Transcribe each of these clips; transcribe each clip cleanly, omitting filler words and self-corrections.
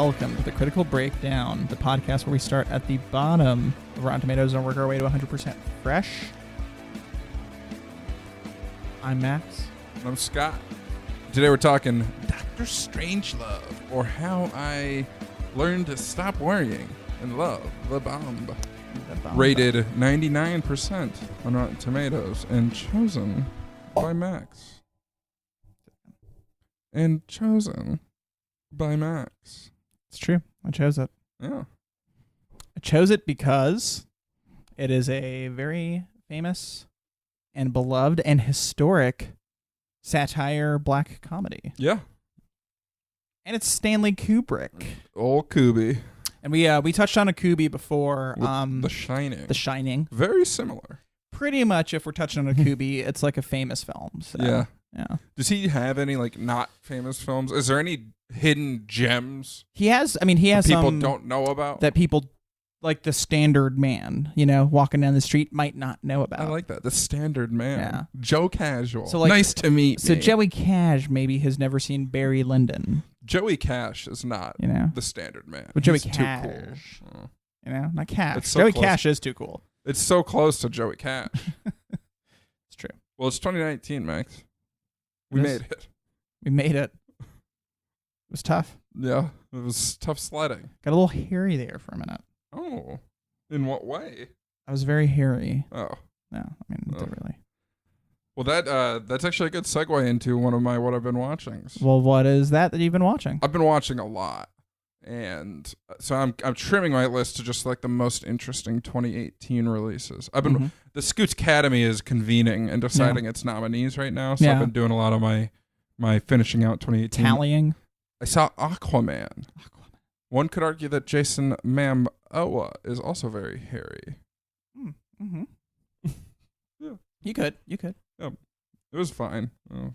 welcome to the Critical Breakdown, the podcast where we start at the bottom of Rotten Tomatoes and work our way to 100% fresh. I'm Max. I'm Scott. Today we're talking Dr. Strangelove, or How I Learned to Stop Worrying and Love the Bomb. Rated 99% on Rotten Tomatoes and chosen by Max. It's true. I chose it. Yeah. I chose it because it is a very famous and beloved and historic satire black comedy. Yeah. And it's Stanley Kubrick. Old Kubi. And we touched on a Kubi before. The Shining. The Shining. Very similar. Pretty much, if we're touching on a Kubi, it's like a famous film. So, yeah. Yeah. Does he have any not famous films? Is there any hidden gems? He has people don't know about that people like the standard man, walking down the street might not know about. I like that. The standard man. Yeah. Joe Casual. So nice to meet So me. Joey Cash maybe has never seen Barry Lyndon. Joey Cash is not the standard man. But Joey He's Cash. too cool. Not Cash. It's so Joey close. Cash is too cool. It's so close to Joey Cash. It's true. Well, it's 2019, Max. We made it. We made it. It was tough. Yeah, it was tough sledding. Got a little hairy there for a minute. Oh, in what way? I was very hairy. Oh. No, not really. Well, that's actually a good segue into one of my what I've been watching. Well, what is that you've been watching? I've been watching a lot, and so I'm trimming my list to just the most interesting 2018 releases. I've been the Scoots Academy is convening and deciding its nominees right now, so I've been doing a lot of my finishing out 2018. Tallying. I saw Aquaman. One could argue that Jason Momoa is also very hairy. Mm-hmm. Yeah. You could. Yeah. It was fine. Oh.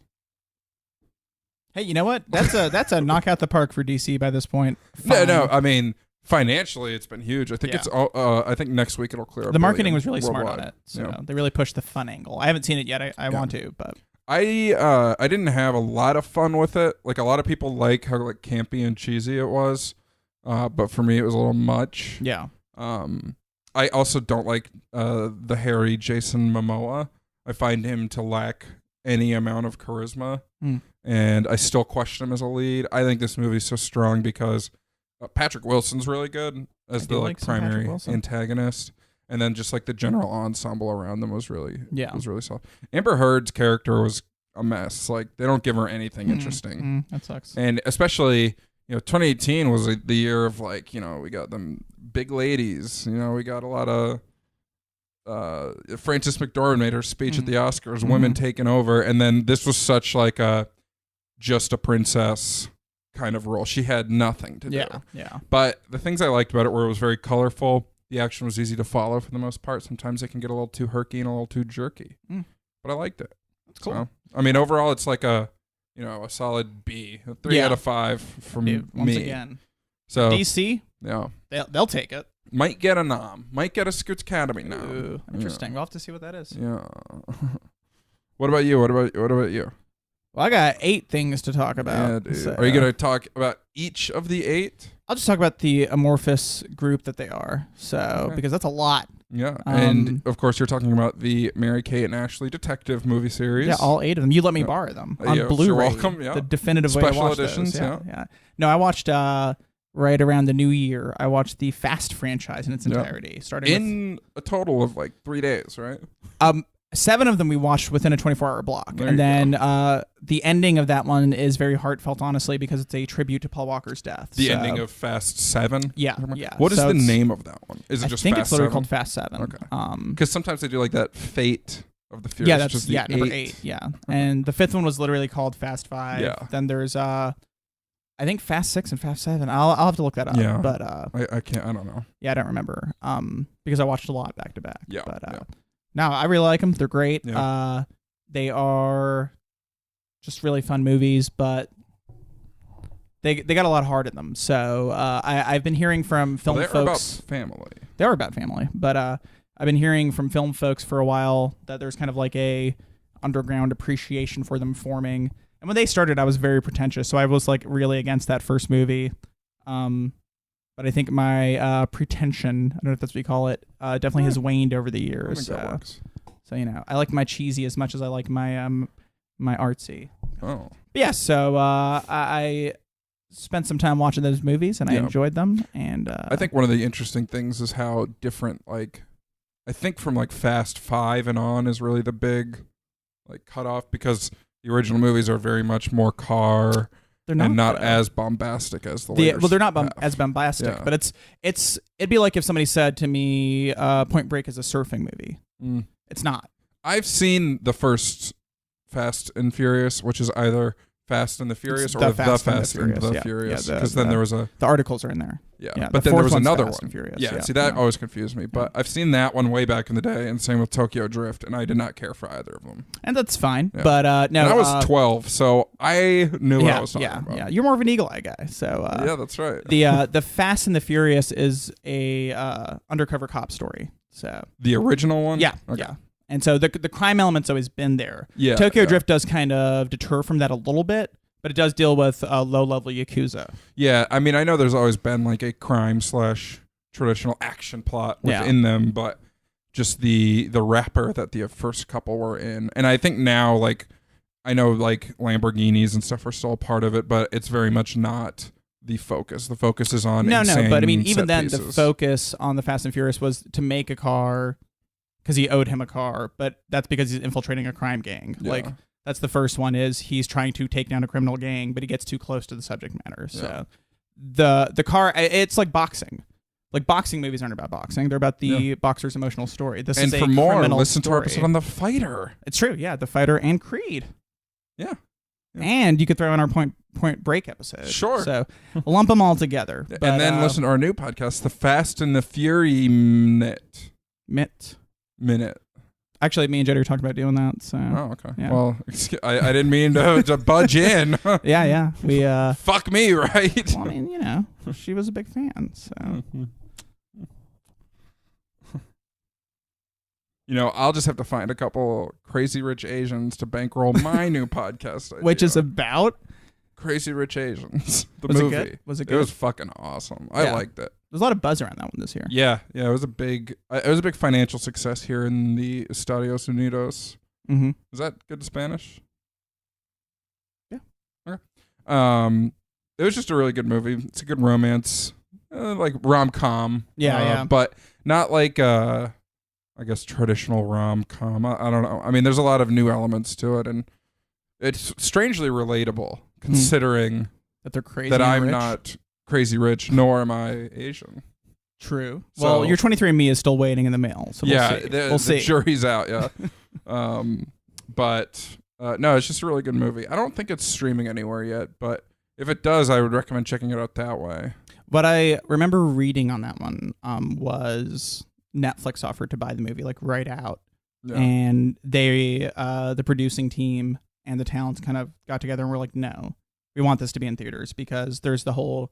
Hey, you know what? That's a knockout the park for DC by this point. No. I mean, financially, it's been huge. I think it's all. I think next week it'll clear up. The marketing was really worldwide. smart on it. So they really pushed the fun angle. I haven't seen it yet. I want to, but I didn't have a lot of fun with it. A lot of people like how campy and cheesy it was, but for me it was a little much. Yeah. I also don't like the hairy Jason Momoa. I find him to lack any amount of charisma. And I still question him as a lead. I think this movie's so strong because Patrick Wilson's really good as the primary antagonist, and then just the general ensemble around them was really solid. Amber Heard's character was a mess. They don't give her anything interesting. That sucks. And especially 2018 was the year of we got them big ladies. We got a lot of. Frances McDormand made her speech at the Oscars, women taking over, and then this was such a just a princess kind of role. She had nothing to do. Yeah. But the things I liked about it were it was very colorful. The action was easy to follow for the most part. Sometimes it can get a little too herky and a little too jerky. But I liked it. That's cool. So, overall it's a solid B, a 3 out of 5 from me. Once again. So DC, they'll take it. Might get a nom. Might get a Scoots Academy nom. Ooh, interesting. We'll have to see what that is. Yeah. What about you? What about you? Well, I got 8 things to talk about. Yeah, dude. So, are you going to talk about each of the 8? I'll just talk about the amorphous group that they are. So, because that's a lot. Yeah. And, of course, you're talking about the Mary-Kate and Ashley detective movie series. Yeah, all 8 of them. You let me borrow them on Blu-ray. You're welcome. Yeah. The definitive way to watch editions. Those. Yeah. No, I watched right around the new year. I watched the Fast franchise in its entirety. Starting in a total of 3 days, right? 7 of them we watched within a 24-hour block. And then the ending of that one is very heartfelt, honestly, because it's a tribute to Paul Walker's death. The ending of Fast 7? Yeah. What is the name of that one? Is it just Fast 7? I think it's literally called Fast 7. Okay. Because sometimes they do that Fate of the Furious. Yeah, that's number 8. Yeah. And the 5th one was literally called Fast 5. Yeah. Then there's I think Fast 6 and Fast 7. I'll have to look that up. Yeah. But I can't. I don't know. Yeah, I don't remember. Because I watched a lot back to back. Yeah. But no, I really like them. They're great. Yeah. They are just really fun movies, but they got a lot of heart in them. So I've been hearing from film folks. They're about family. They are about family, but I've been hearing from film folks for a while that there's kind of a underground appreciation for them forming. And when they started, I was very pretentious, so I was really against that first movie. But I think my pretension, I don't know if that's what you call it, definitely has waned over the years. So I like my cheesy as much as I like my my artsy. Oh. But yeah, so I spent some time watching those movies and I enjoyed them. And I think one of the interesting things is how different, like, I think from like Fast 5 and on is really the big like cutoff, because the original movies are very much more car. They're not, and not as bombastic as the later. Well, they're not as bombastic, but it'd be like if somebody said to me, Point Break is a surfing movie. It's not. I've seen the first Fast and Furious, which is either Fast and the Furious or the Fast and the Furious. Because then there was the articles are in there. Yeah, but then there was another one. Furious, see, that always confused me. But I've seen that one way back in the day, and same with Tokyo Drift, and I did not care for either of them. And that's fine. But no, and I was 12, so I knew what I was talking about. Yeah, you're more of an Eagle Eye guy. So yeah, that's right. The Fast and the Furious is a undercover cop story. So the original one, yeah. And so the crime element's always been there. Yeah, Tokyo Drift does kind of deter from that a little bit. But it does deal with low-level Yakuza. Yeah, I mean, I know there's always been like a crime/traditional action plot within them, but just the wrapper that the first couple were in. And I think now, like, I know like Lamborghinis and stuff are still a part of it, but it's very much not the focus. The focus is on insane but I mean, even then, pieces. the focus on the Fast and Furious was to make a car because he owed him a car, but that's because he's infiltrating a crime gang. Yeah. Like, that's the first one is he's trying to take down a criminal gang, but he gets too close to the subject matter. So the car, it's like boxing. Like boxing movies aren't about boxing; they're about the boxer's emotional story. This is for a more, listen story. to our episode on The Fighter. It's true, The Fighter and Creed. Yeah. And you could throw in our Point Break episode. Sure. So lump them all together. But, and then listen to our new podcast, The Fast and the Fury Minute. Actually, me and Jody were talking about doing that. So. Oh, okay. Yeah. Well, I didn't mean to budge in. Yeah. We fuck me, right? Well, I mean, she was a big fan. So. I'll just have to find a couple Crazy Rich Asians to bankroll my new podcast idea. Which is about Crazy Rich Asians. The was movie. It good? Was it good? It was fucking awesome. I liked it. There's a lot of buzz around that one this year. Yeah. It was a big financial success here in the Estados Unidos. Mm-hmm. Is that good Spanish? Yeah. Okay. It was just a really good movie. It's a good romance, like rom-com. Yeah. But not like I guess traditional rom-com. I don't know. I mean, there's a lot of new elements to it, and it's strangely relatable considering that they're crazy. That I'm rich. not crazy rich, nor am I Asian. True. Well, your 23andMe is still waiting in the mail, so we'll see. The jury's out, yeah. But no, it's just a really good movie. I don't think it's streaming anywhere yet, but if it does, I would recommend checking it out that way. What I remember reading on that one was Netflix offered to buy the movie like right out, and they, the producing team and the talents kind of got together and were like, no, we want this to be in theaters because there's the whole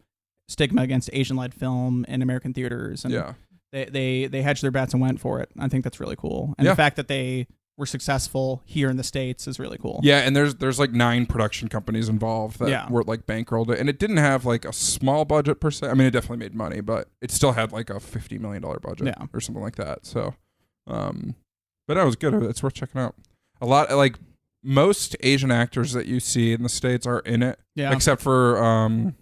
stigma against Asian-led film in American theaters, and they hedged their bets and went for it. I think that's really cool, and the fact that they were successful here in the States is really cool. Yeah, and there's like 9 production companies involved that were like bankrolled it, and it didn't have like a small budget per se. I mean, it definitely made money, but it still had like a $50 million budget or something like that. So, but that was good. It's worth checking out. A lot like most Asian actors that you see in the States are in it, except for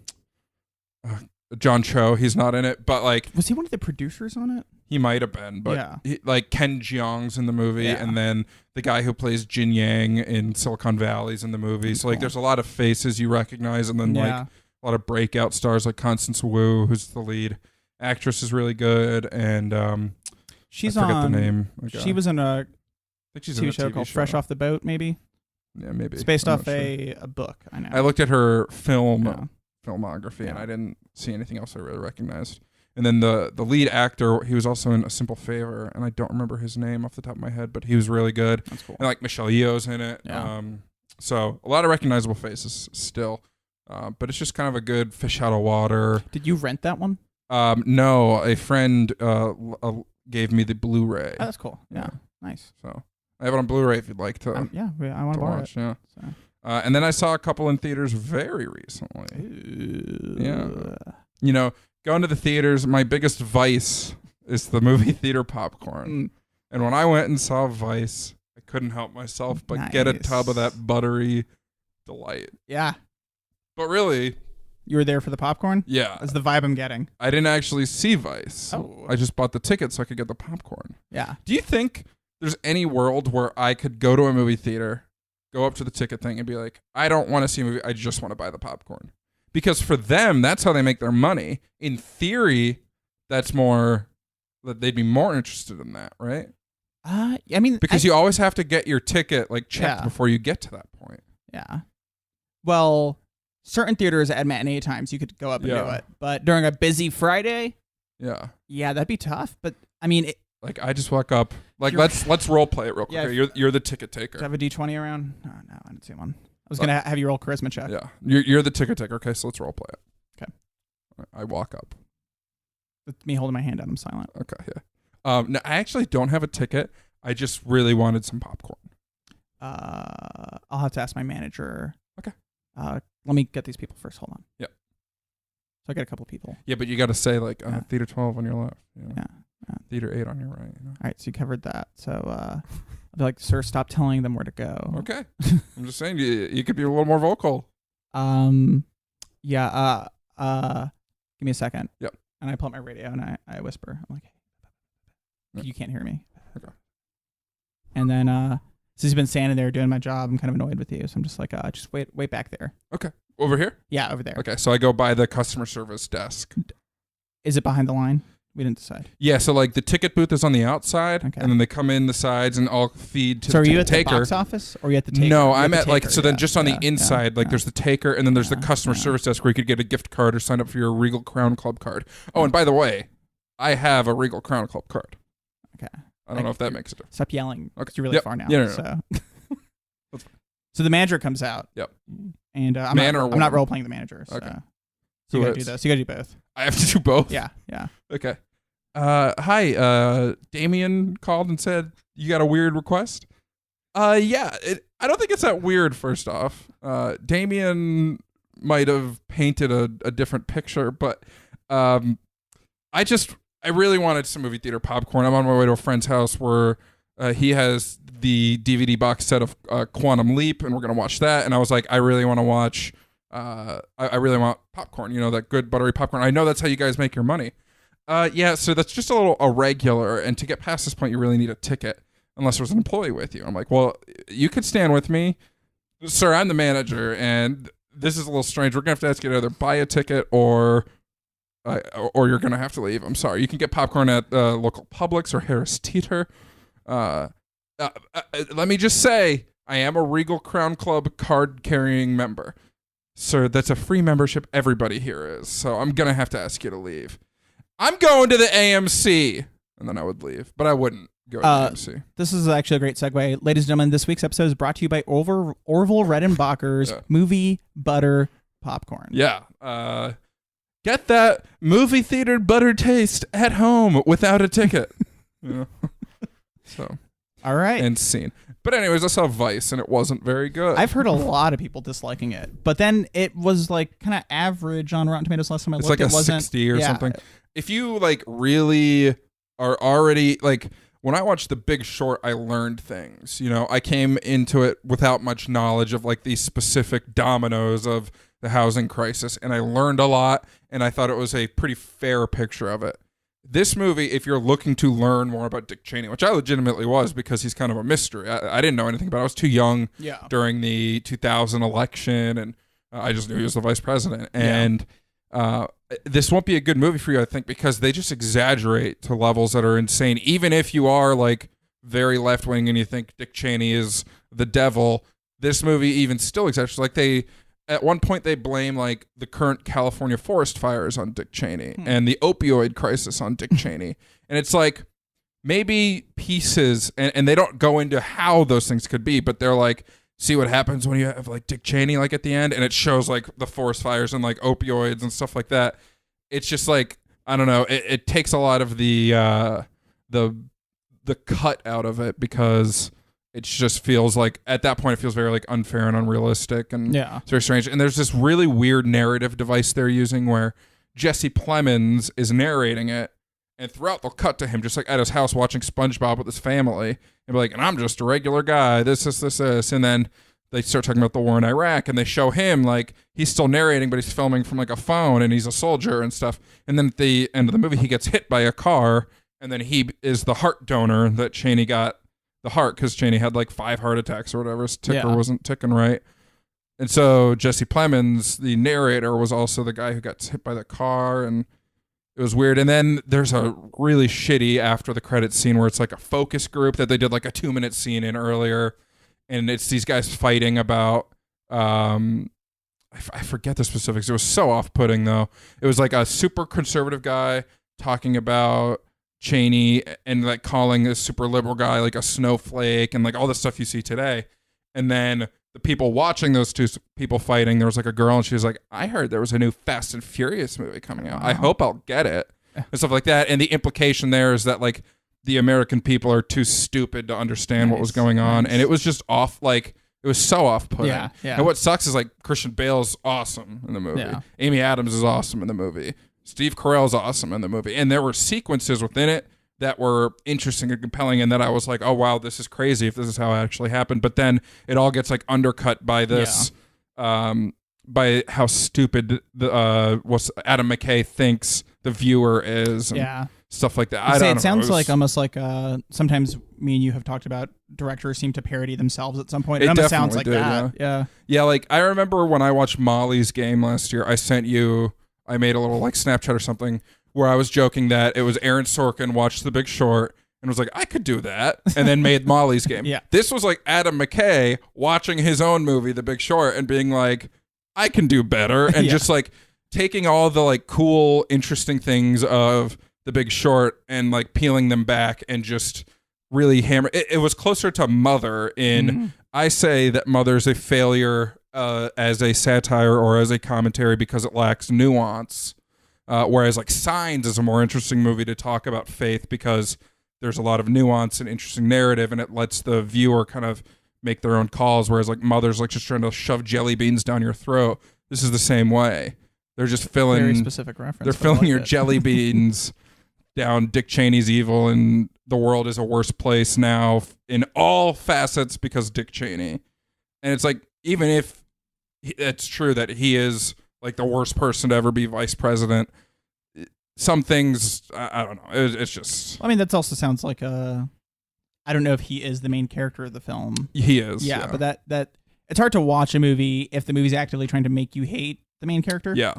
John Cho. He's not in it, but like, was he one of the producers on it? He might have been, but like Ken Jeong's in the movie, and then the guy who plays Jin Yang in Silicon Valley's in the movie. So like, there's a lot of faces you recognize, and then like a lot of breakout stars like Constance Wu, who's the lead actress, is really good, and she's I forget on the name. She was in a TV show called Fresh Off the Boat, maybe. Yeah, maybe. It's based off a book. I know. I looked at her filmography, and I didn't see anything else I really recognized. And then the lead actor, he was also in A Simple Favor, and I don't remember his name off the top of my head, but he was really good. That's cool. And like Michelle Yeoh's in it. Yeah. So a lot of recognizable faces still, but it's just kind of a good fish out of water. Did you rent that one? No, a friend gave me the Blu-ray. Oh, that's cool. Yeah, nice. So I have it on Blu-ray if you'd like to. I want to borrow it. Yeah. So. And then I saw a couple in theaters very recently. Ooh. Yeah. You know, going to the theaters, my biggest vice is the movie theater popcorn. And when I went and saw Vice, I couldn't help myself but get a tub of that buttery delight. Yeah. But really... You were there for the popcorn? Yeah. That's the vibe I'm getting. I didn't actually see Vice. Oh. I just bought the ticket so I could get the popcorn. Yeah. Do you think there's any world where I could go to a movie theater, go up to the ticket thing and be like, I don't want to see a movie, I just want to buy the popcorn? Because for them, that's how they make their money. In theory, that's more, that they'd be more interested in that, right? I mean... Because you always have to get your ticket like checked before you get to that point. Yeah. Well... Certain theaters at matinee times you could go up and do it, but during a busy Friday, that'd be tough. But I mean, like I just walk up, like let's role play it real quick. Yeah, you're the ticket taker. Do I have a D20 around? No, I didn't see one. I was gonna have you roll charisma check. Yeah, you're the ticket taker. Okay, so let's role play it. Okay, I walk up. With me holding my hand out, I'm silent. Okay, yeah. No, I actually don't have a ticket. I just really wanted some popcorn. I'll have to ask my manager. Okay. Let me get these people first. Hold on. Yep. So I got a couple people. Yeah, but you got to say like theater 12 on your left. You know? Yeah. Theater 8 on your right. You know? All right, so you covered that. So I'll be like, sir, stop telling them where to go. Okay. I'm just saying you could be a little more vocal. Yeah. Give me a second. Yep. And I pull up my radio and I whisper. I'm like, hey, you can't hear me. Okay. And then since he's been standing there doing my job, I'm kind of annoyed with you. So I'm just like, just wait back there. Okay. Over here? Yeah, over there. Okay, so I go by the customer service desk. Is it behind the line? We didn't decide. Yeah, so like the ticket booth is on the outside, okay. and then they come in the sides and all feed to so the taker. So are you at the box office, or are you at the taker? No, I'm at like, so then just on the inside, like there's the taker, and then there's the customer service desk where you could get a gift card or sign up for your Regal Crown Club card. Oh, and by the way, I have a Regal Crown Club card. Okay. I don't know if that makes a difference. Stop yelling. Okay. You're really far now. Yeah, no. So. That's fine. So the manager comes out. Yep. And I'm not role playing the manager. So, okay. So you gotta do this. You gotta do both. I have to do both? Yeah. Okay. Hi, Damien called and said you got a weird request. Yeah, I don't think it's that weird. First off, Damien might have painted a different picture, but I really wanted some movie theater popcorn. I'm on my way to a friend's house where he has the DVD box set of Quantum Leap, and we're gonna watch that. And I was like, I really want to watch. I really want popcorn. You know, that good buttery popcorn. I know that's how you guys make your money. Yeah, so that's just a little irregular, and to get past this point, you really need a ticket, unless there's an employee with you. I'm like, well, you could stand with me. Sir, I'm the manager, and this is a little strange. We're going to have to ask you to either buy a ticket or you're going to have to leave. I'm sorry. You can get popcorn at local Publix or Harris Teeter. Let me just say, I am a Regal Crown Club card-carrying member. Sir, that's a free membership. Everybody here is, so I'm going to have to ask you to leave. I'm going to the AMC. And then I would leave. But I wouldn't go to the AMC. This is actually a great segue. Ladies and gentlemen, this week's episode is brought to you by Orville Redenbacher's Movie Butter Popcorn. Yeah. Get that movie theater butter taste at home without a ticket. So. All right. And scene. But anyways, I saw Vice, and it wasn't very good. I've heard a lot of people disliking it. But then it was like kind of average on Rotten Tomatoes last time I looked. It's like a 60 or something. If you like really are already like, when I watched The Big Short, I learned things. You know, I came into it without much knowledge of like these specific dominoes of the housing crisis, and I learned a lot, and I thought it was a pretty fair picture of it. This movie, if you're looking to learn more about Dick Cheney, which I legitimately was because he's kind of a mystery. I didn't know anything about it. I was too young during the 2000 election, and I just knew he was the vice president. And this won't be a good movie for you, I think, because they just exaggerate to levels that are insane. Even if you are like very left-wing and you think Dick Cheney is the devil, this movie even still exaggerates. Like at one point they blame like the current California forest fires on Dick Cheney and the opioid crisis on Dick Cheney. And it's like maybe pieces, and they don't go into how those things could be, but they're like, see what happens when you have like Dick Cheney like at the end, and it shows like the forest fires and like opioids and stuff like that. It's just like, I don't know, it takes a lot of the cut out of it, because it just feels like at that point it feels very like unfair and unrealistic, and it's very strange. And there's this really weird narrative device they're using where Jesse Plemons is narrating it. And throughout, they'll cut to him just like at his house watching SpongeBob with his family. And be like, and I'm just a regular guy. This. And then they start talking about the war in Iraq. And they show him like he's still narrating, but he's filming from like a phone. And he's a soldier and stuff. And then at the end of the movie, he gets hit by a car. And then he is the heart donor that Chaney got the heart because Chaney had like 5 heart attacks or whatever. His ticker wasn't ticking right. And so Jesse Plemons, the narrator, was also the guy who got hit by the car. And it was weird. And then there's a really shitty after the credits scene where it's like a focus group that they did like a 2-minute scene in earlier. And it's these guys fighting about, I forget the specifics. It was so off-putting though. It was like a super conservative guy talking about Chaney and like calling this super liberal guy like a snowflake and like all the stuff you see today. And then the people watching those two people fighting, there was like a girl and she was like, I heard there was a new Fast and Furious movie coming out. I hope I'll get it. And stuff like that. And the implication there is that like the American people are too stupid to understand what was going on. And it was just off, like it was so off-putting. Yeah. And what sucks is like Christian Bale's awesome in the movie. Yeah. Amy Adams is awesome in the movie. Steve Carell's awesome in the movie. And there were sequences within it that were interesting and compelling and that I was like, oh, wow, this is crazy if this is how it actually happened. But then it all gets like undercut by this, by how stupid the what Adam McKay thinks the viewer is and stuff like that. I don't know. It sounds like almost like sometimes me and you have talked about directors seem to parody themselves at some point. It almost sounds like that. Yeah, like I remember when I watched Molly's Game last year, I made a little like Snapchat or something where I was joking that it was Aaron Sorkin watched The Big Short and was like, I could do that, and then made Molly's Game. This was like Adam McKay watching his own movie, The Big Short, and being like, I can do better, and just like taking all the like cool, interesting things of The Big Short and like peeling them back and just really hammer. It was closer to Mother in, I say that Mother's a failure as a satire or as a commentary because it lacks nuance. Whereas like Signs is a more interesting movie to talk about faith because there's a lot of nuance and interesting narrative and it lets the viewer kind of make their own calls. Whereas like Mother's like just trying to shove jelly beans down your throat. This is the same way. They're just filling very specific reference. They're filling your jelly beans down Dick Cheney's evil and the world is a worse place now in all facets because Dick Cheney. And it's like, even if it's true that he is like the worst person to ever be vice president, some things, I don't know. It's just... I mean, that also sounds like I don't know if he is the main character of the film. He is. Yeah, but that it's hard to watch a movie if the movie's actively trying to make you hate the main character. Yeah.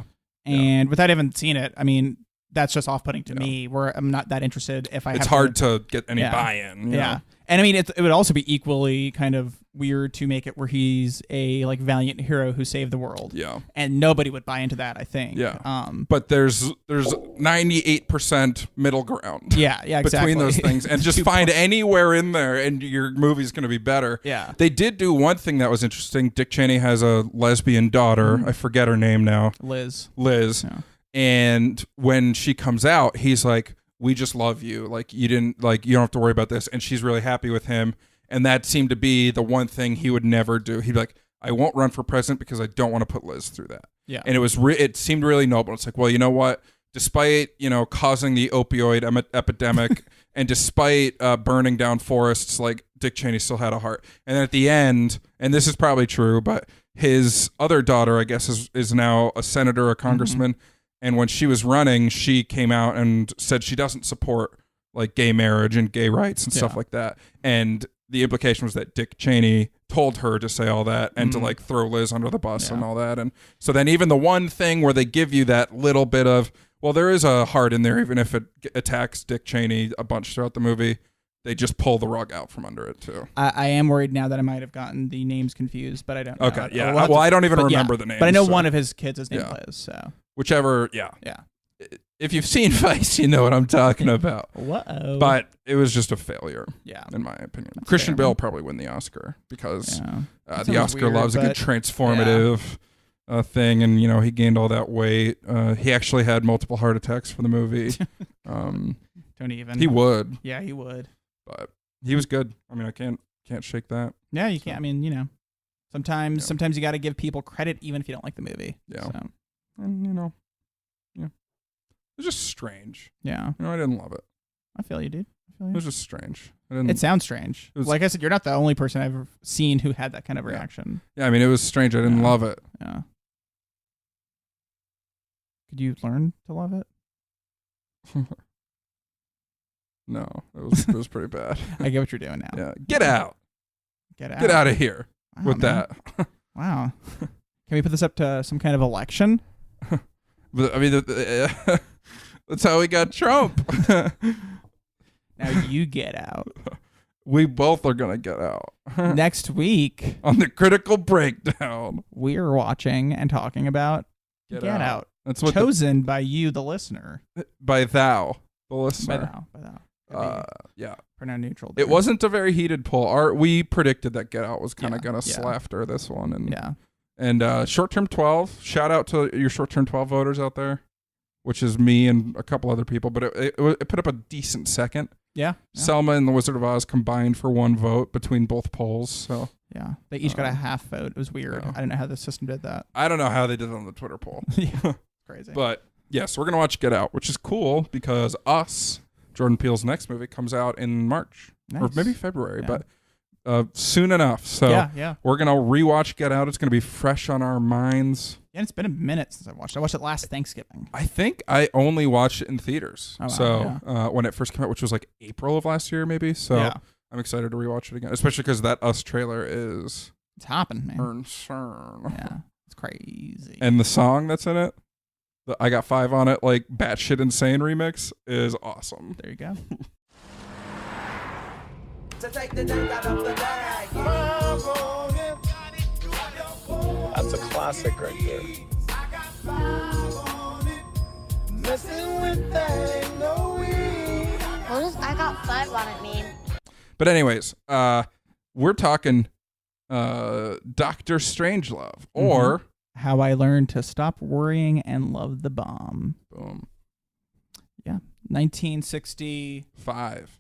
And without even seeing it, I mean, that's just off-putting to me, where I'm not that interested if I It's hard to get any buy-in. Yeah. And I mean, it would also be equally kind of weird to make it where he's a like valiant hero who saved the world. Yeah. And nobody would buy into that, I think. Yeah. But there's 98% middle ground. Yeah, exactly. Between those things. And just find anywhere in there and your movie's going to be better. Yeah. They did do one thing that was interesting. Dick Cheney has a lesbian daughter. I forget her name now. Liz. Yeah. And when she comes out, he's like, we just love you. Like, you don't have to worry about this. And she's really happy with him. And that seemed to be the one thing he would never do. He'd be like, I won't run for president because I don't want to put Liz through that. Yeah. And it seemed really noble. It's like, well, you know what? Despite, causing the opioid epidemic and despite burning down forests, like Dick Cheney still had a heart. And then at the end, and this is probably true, but his other daughter, I guess, is now a senator, a congressman. And when she was running, she came out and said she doesn't support like gay marriage and gay rights and stuff like that. And the implication was that Dick Cheney told her to say all that and to like throw Liz under the bus and all that. And so then even the one thing where they give you that little bit of, well, there is a heart in there, even if it attacks Dick Cheney a bunch throughout the movie, they just pull the rug out from under it too. I am worried now that I might have gotten the names confused, but I don't know. Okay, yeah. Well, I don't even remember the names. But I know one of his kids is named Liz, so. Whichever, yeah. If you've seen Vice, you know what I'm talking about. Whoa. But it was just a failure, yeah, in my opinion. That's Christian Bale probably win the Oscar because the Oscar loves a good transformative thing, and he gained all that weight. He actually had multiple heart attacks for the movie. Don't even. He would. Yeah, he would. But he was good. I mean, I can't shake that. Yeah, you can't. I mean, sometimes you got to give people credit even if you don't like the movie. Yeah. So. And was just strange. Yeah. I didn't love it. I feel you, dude. It was just strange. It sounds strange. Like I said, you're not the only person I've ever seen who had that kind of reaction. Yeah, I mean, it was strange. I didn't love it. Yeah. Could you learn to love it? No, it was pretty bad. I get what you're doing now. Yeah, get out. Get out of here with man. that. Wow. Can we put this up to some kind of election? But I mean, that's how we got Trump. Now you get out. We both are gonna get out Next week on the Critical Breakdown. We are watching and talking about Get Out. That's what chosen by you, the listener. By thou, the listener. By thou. Yeah. Pronoun neutral. There. It wasn't a very heated poll. We predicted that Get Out was kind of gonna slaughter this one, and Short Term 12. Shout out to your Short Term 12 voters out there, which is me and a couple other people. But it put up a decent second. Yeah. Selma and The Wizard of Oz combined for one vote between both polls. So yeah, they each got a half vote. It was weird. I don't know how the system did that. I don't know how they did it on the Twitter poll. Yeah, crazy. But yes, we're gonna watch Get Out, which is cool because Jordan Peele's next movie comes out in March or maybe February, but soon enough. So we're gonna rewatch Get Out. It's gonna be fresh on our minds. Yeah, it's been a minute since I watched it. I watched it last Thanksgiving. I think I only watched it in theaters. When it first came out, which was like April of last year, maybe. So I'm excited to rewatch it again, especially because that Us trailer is it's hopping, man. Yeah, it's crazy. And the song that's in it, the I Got Five on It, like batshit insane remix, is awesome. There you go. To take the date out of the bag. That's a classic right there. What does I Got Five on It mean? But anyways, we're talking Dr. Strangelove, or How I Learned to Stop Worrying and Love the Bomb. Boom. Yeah. 1965.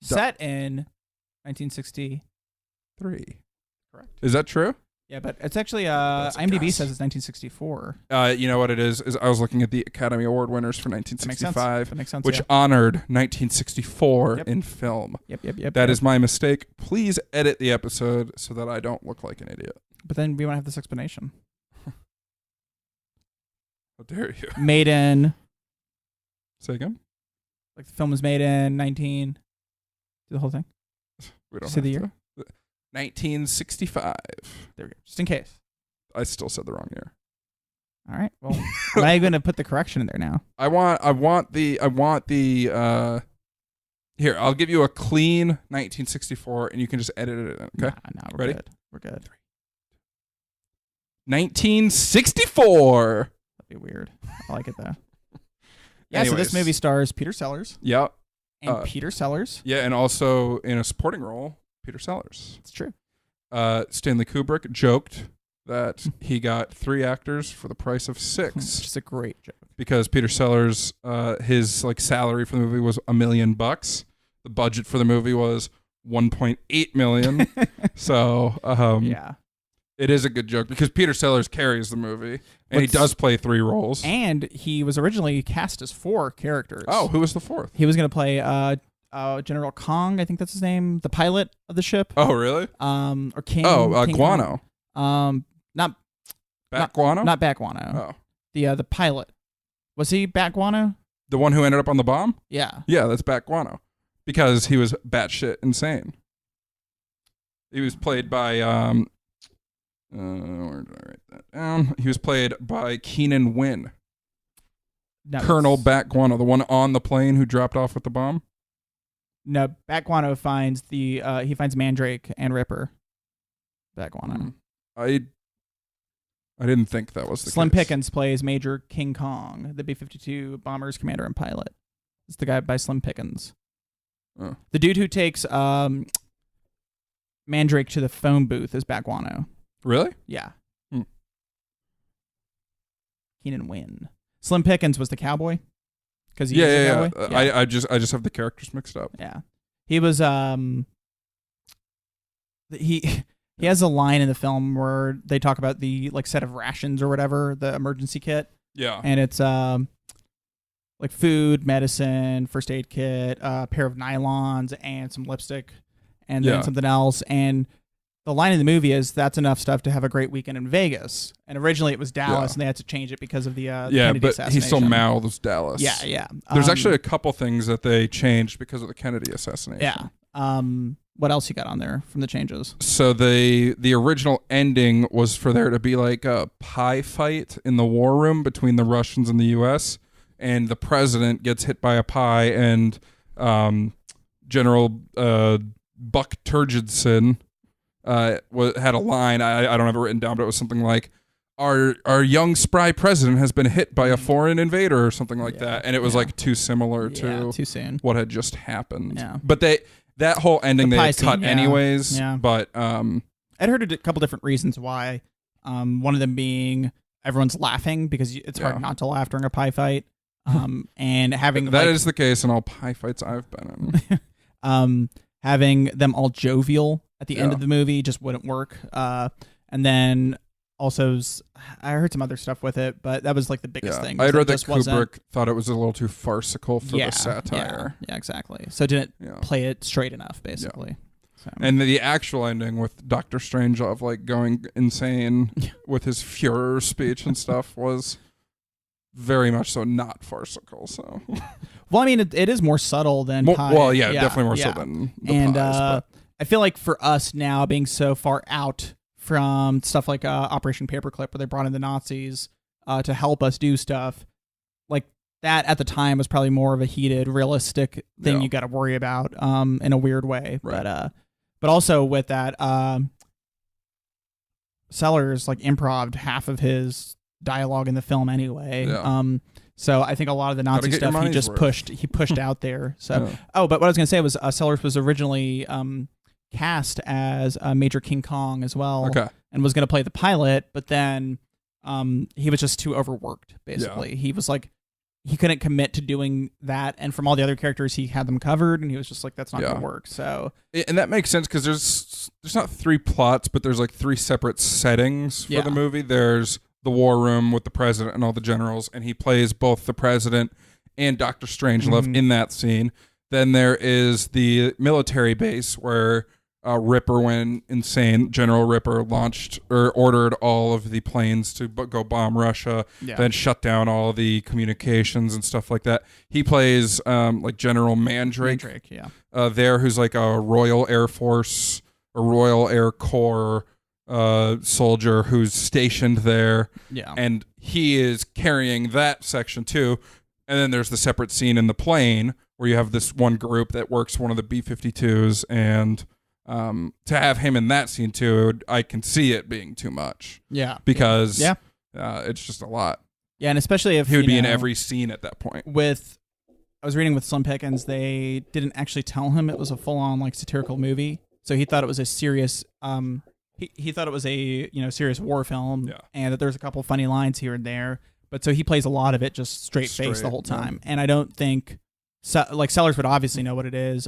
Set in 1963. Correct. Is that true? Yeah, but it's actually IMDb says it's 1964. You know what it is I was looking at the Academy Award winners for 1965, that makes sense, which honored 1964 in film. Yep. That is my mistake. Please edit the episode so that I don't look like an idiot. But then we want to have this explanation. How dare you? Made in. Say again? Like the film was made in 19. Do the whole thing. We don't say the year. 1965. There we go. Just in case. I still said the wrong year. All right. Well, am I going to put the correction in there now? I want the here, I'll give you a clean 1964 and you can just edit it in, okay? No, ready? Good. We're good. 1964. That'd be weird. I like it though. Yeah, Anyways. so this movie stars Peter Sellers. Yeah. And Peter Sellers. Yeah, and also in a supporting role, Peter Sellers. It's true. Stanley Kubrick joked that he got 3 actors for the price of 6. Just a great joke. Because Peter Sellers, his salary for the movie was $1 million. The budget for the movie was $1.8 million. So yeah, it is a good joke because Peter Sellers carries the movie, and he does play 3 roles. And he was originally cast as 4 characters. Oh, who was the 4th? He was going to play General Kong, I think that's his name, the pilot of the ship. Oh, really? Or King. Oh, King Guano. Not Bat Guano? Not Bat Guano. Oh. The pilot. Was he Bat Guano? The one who ended up on the bomb? Yeah. Yeah, that's Bat Guano. Because he was batshit insane. He was played by where did I write that down? He was played by Keenan Wynn. No, Colonel Bat Guano, the one on the plane who dropped off with the bomb. No, Bat Guano finds he finds Mandrake and Ripper. Bat Guano. I didn't think that was the Slim case. Pickens plays Major King Kong, the B-52 bomber's commander and pilot. It's the guy by Slim Pickens. Oh. The dude who takes Mandrake to the phone booth is Bat Guano. Really? Yeah. Keenan Wynn. Slim Pickens was the cowboy. Because he is a cowboy. Yeah. I just have the characters mixed up. Yeah. He was he has a line in the film where they talk about the set of rations or whatever, the emergency kit. Yeah. And it's like food, medicine, first aid kit, a pair of nylons, and some lipstick, and then something else. And the line in the movie is, "That's enough stuff to have a great weekend in Vegas." And originally it was Dallas, and they had to change it because of the Kennedy but assassination. he still mouths Dallas. Yeah. There's actually a couple things that they changed because of the Kennedy assassination. Yeah. What else you got on there from the changes? So the original ending was for there to be like a pie fight in the war room between the Russians and the U.S., and the president gets hit by a pie, and General Buck Turgidson had a line, I don't have it written down, but it was something like, our young spry president has been hit by a foreign invader or something like that. And it was like too similar to too soon. what had just happened. Yeah. But that whole ending they had scene, cut anyways. Yeah. But I'd heard a couple different reasons why. One of them being everyone's laughing because it's hard not to laugh during a pie fight. And having that is the case in all pie fights I've been in. Having them all jovial at the end of the movie just wouldn't work. And then also, I heard some other stuff with it, but that was like the biggest thing. I read that Kubrick thought it was a little too farcical for the Yeah, satire. exactly. So it didn't play it straight enough, basically. Yeah. So. And the actual ending with Dr. Strangelove like going insane with his Führer speech and stuff was very much so not farcical. So, well, I mean, it is more subtle than pie. Well, definitely more so than the pies. I feel like for us now, being so far out from stuff like Operation Paperclip, where they brought in the Nazis to help us do stuff, like that at the time was probably more of a heated, realistic thing you got to worry about in a weird way. Right. But also with that, Sellers like improv'd half of his dialogue in the film anyway. Yeah. So I think a lot of the Nazi stuff he just pushed out there. So but what I was gonna say was Sellers was originally cast as Major King Kong as well, and was gonna play the pilot, but then he was just too overworked. Basically, he was like he couldn't commit to doing that, and from all the other characters he had them covered, and he was just like, that's not gonna work. So and that makes sense because there's not three plots, but there's like three separate settings for the movie. There's the war room with the president and all the generals, and he plays both the president and Dr. Strangelove in that scene. Then there is the military base where Ripper went insane. General Ripper launched or ordered all of the planes to go bomb Russia, then shut down all the communications and stuff like that. He plays like General Mandrake there, who's like a Royal Air Force or Royal Air Corps soldier who's stationed there, and he is carrying that section too. And then there's the separate scene in the plane where you have this one group that works one of the B-52s, and to have him in that scene too, I can see it being too much. Because it's just a lot. Yeah, and especially if he would be in every scene at that point. I was reading with Slim Pickens, they didn't actually tell him it was a full-on like satirical movie, so he thought it was a serious. He thought it was a serious war film, and that there's a couple funny lines here and there, but so he plays a lot of it just straight face the whole time, and I don't think like Sellers would obviously know what it is,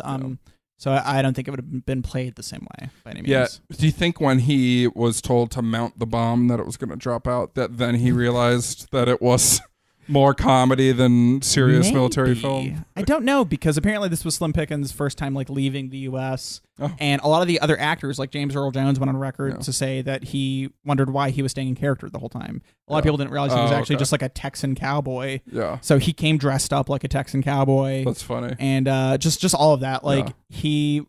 so I don't think it would have been played the same way by any means. Yeah, do you think when he was told to mount the bomb that it was going to drop out, that then he realized that it was more comedy than serious military film? I don't know, because apparently this was Slim Pickens' first time like leaving the U.S. And a lot of the other actors, like James Earl Jones, went on record to say that he wondered why he was staying in character the whole time. A lot of people didn't realize he was actually just like a Texan cowboy. So he came dressed up like a Texan cowboy. That's funny. And just all of that, like he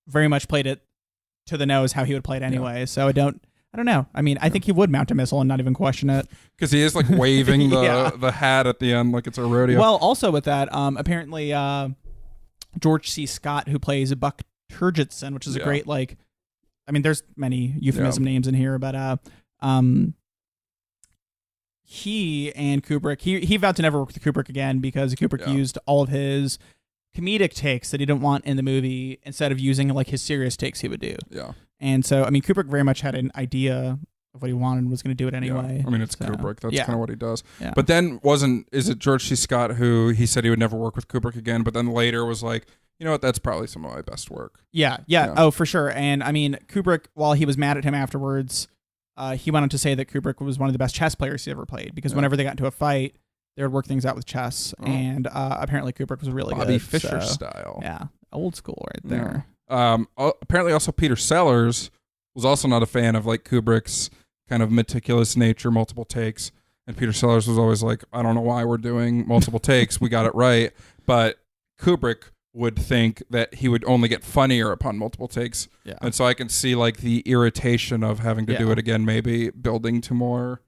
very much played it to the nose how he would play it anyway. So I don't know. I mean, I think he would mount a missile and not even question it. Because he is like waving the hat at the end like it's a rodeo. Well, also with that, apparently George C. Scott, who plays Buck Turgidson, which is a great, like, I mean, there's many euphemism names in here, but he and Kubrick, he vowed to never work with Kubrick again because Kubrick used all of his comedic takes that he didn't want in the movie instead of using like his serious takes he would do. And so, I mean, Kubrick very much had an idea of what he wanted and was going to do it anyway. I mean, it's Kubrick. That's kind of what he does. Yeah. But then is it George C. Scott who he said he would never work with Kubrick again, but then later was like, you know what, that's probably some of my best work. Yeah. Oh, for sure. And I mean, Kubrick, while he was mad at him afterwards, he went on to say that Kubrick was one of the best chess players he ever played because whenever they got into a fight, they would work things out with chess, and apparently Kubrick was really Bobby good. Fischer style. Yeah, old school right there. Apparently also Peter Sellers was also not a fan of like Kubrick's kind of meticulous nature, multiple takes. And Peter Sellers was always like, I don't know why we're doing multiple takes. We got it right. But Kubrick would think that he would only get funnier upon multiple takes. Yeah. And so I can see like the irritation of having to do it again, maybe building to more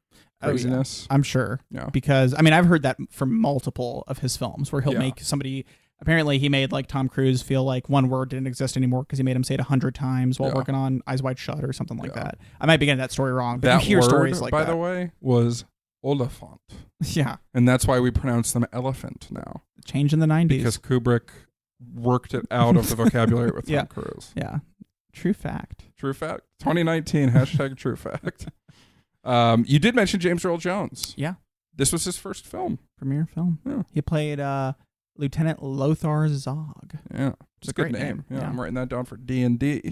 craziness. I'm sure. Yeah. Because, I mean, I've heard that from multiple of his films where he'll make somebody... Apparently, he made like Tom Cruise feel like one word didn't exist anymore because he made him say it 100 times while working on Eyes Wide Shut or something like that. I might be getting that story wrong, but that you hear word, stories like by that. the way, was Oliphant. Yeah. And that's why we pronounce them elephant now. Change in the 90s. Because Kubrick worked it out of the vocabulary with Tom Cruise. Yeah. True fact. True fact. 2019, hashtag true fact. You did mention James Earl Jones. Yeah. This was his first film. Premiere film. Yeah. He played Lieutenant Lothar Zog. Yeah. It's a good great name. name. Yeah, I'm writing that down for D&D.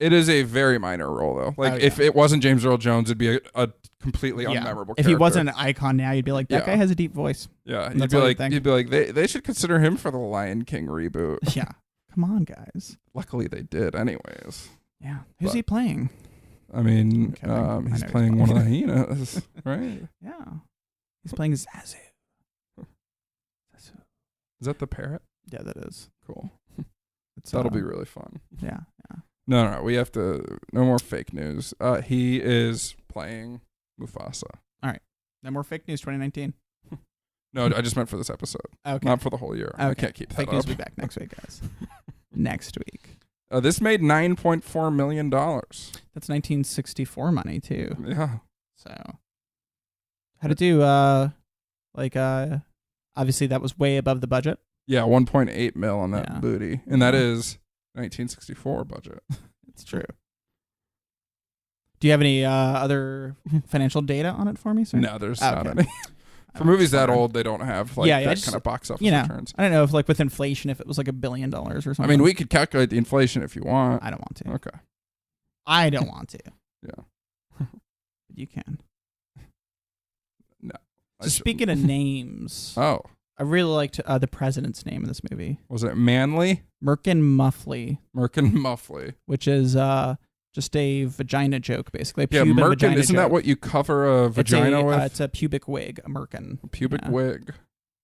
It is a very minor role, though. Like, if it wasn't James Earl Jones, it'd be a completely unmemorable character. If he wasn't an icon now, you'd be like, that guy has a deep voice. Yeah. You'd be like, they should consider him for the Lion King reboot. Yeah. Come on, guys. Luckily, they did anyways. Yeah. Who's he playing? I mean, he's playing one of the hyenas, right? Yeah. He's playing Zazu. Is that the parrot? Yeah, that is. Cool. That'll be really fun. Yeah. No, we have to... No more fake news. He is playing Mufasa. All right. No more fake news 2019. No, I just meant for this episode. Okay. Not for the whole year. Okay. I can't keep that fake up. news will be back next week, guys. Next week. This made $9.4 million. That's 1964 money, too. Yeah. So, how'd it do? Obviously, that was way above the budget. Yeah, 1.8 mil on that booty. And that is 1964 budget. It's true. Do you have any other financial data on it for me, sir? No, there's not any. For movies that old, they don't have like that kind of box office returns. I don't know if like with inflation, if it was like $1 billion or something. I mean, we could calculate the inflation if you want. I don't want to. Okay. I don't want to. Yeah. You can. No. So speaking of names, I really liked the president's name in this movie. Was it Manly? Merkin Muffley. Merkin Muffley. Which is just a vagina joke, basically. Yeah, Merkin, isn't that what you cover a vagina with? It's a pubic wig, a merkin. A pubic wig.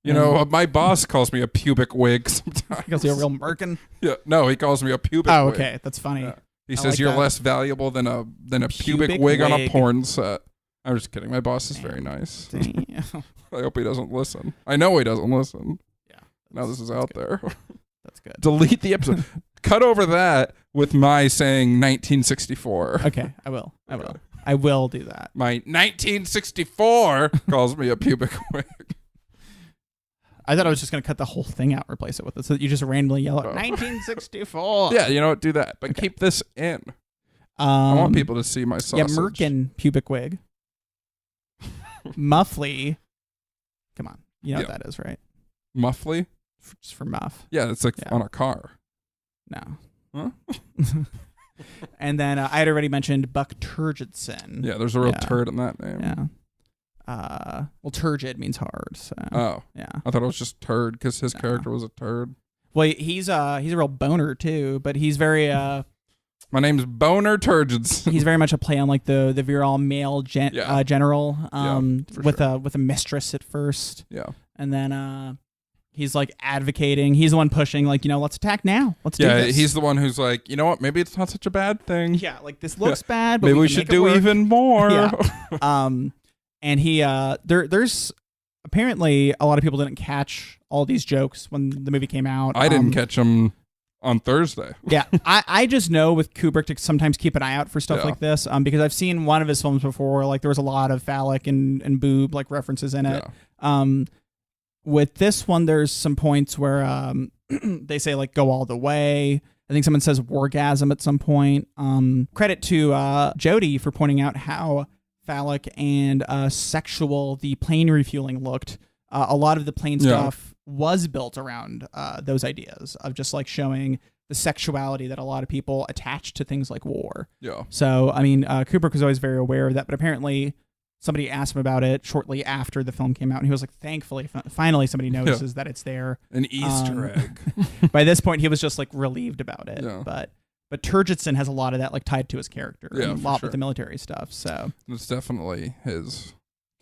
You know, my boss calls me a pubic wig sometimes. He calls you a real merkin? Yeah, no, he calls me a pubic wig. Oh, okay, that's funny. Yeah. He says you're less valuable than a pubic wig on a porn set. I'm just kidding. My boss is very nice. Damn. I hope he doesn't listen. I know he doesn't listen. Yeah. Now this is out there. That's good. Delete the episode. Cut over that with my saying 1964. Okay, I will. I will do that. My 1964 calls me a pubic wig. I thought I was just going to cut the whole thing out and replace it with it so that you just randomly yell out 1964. Yeah, you know what? Do that. But keep this in. I want people to see my sausage. Yeah, Merkin pubic wig. Muffley. Come on. You know what that is, right? Muffley? Just for muff. Yeah, it's like on a car. No. Huh? And then I had already mentioned Buck Turgidson. Yeah, there's a real turd in that name. Yeah. Well, turgid means hard. So. Oh. Yeah. I thought it was just turd because his character was a turd. Well, he's a real boner too, but he's very My name's Boner Turgidson. He's very much a play on like the virile male general with a mistress at first. Yeah. And then he's like advocating. He's the one pushing, like, let's attack now. Let's do this. He's the one who's like, you know what? Maybe it's not such a bad thing. Yeah, like this looks bad, but maybe we should do even more. Yeah. And he there's apparently a lot of people didn't catch all these jokes when the movie came out. I didn't catch them on Thursday. Yeah, I just know with Kubrick to sometimes keep an eye out for stuff like this, because I've seen one of his films before. Like there was a lot of phallic and boob like references in it. Yeah. With this one, there's some points where they say like go all the way. I think someone says wargasm at some point. Credit to Jodie for pointing out how phallic and sexual the plane refueling looked. A lot of the plane stuff was built around those ideas of just like showing the sexuality that a lot of people attach to things like war. Yeah. So, I mean, Kubrick was always very aware of that, but apparently somebody asked him about it shortly after the film came out, and he was like, thankfully, finally somebody notices that it's there. An Easter egg. By this point, he was just like relieved about it. Yeah. But Turgidson has a lot of that like tied to his character, and a lot sure. with the military stuff. So It's definitely his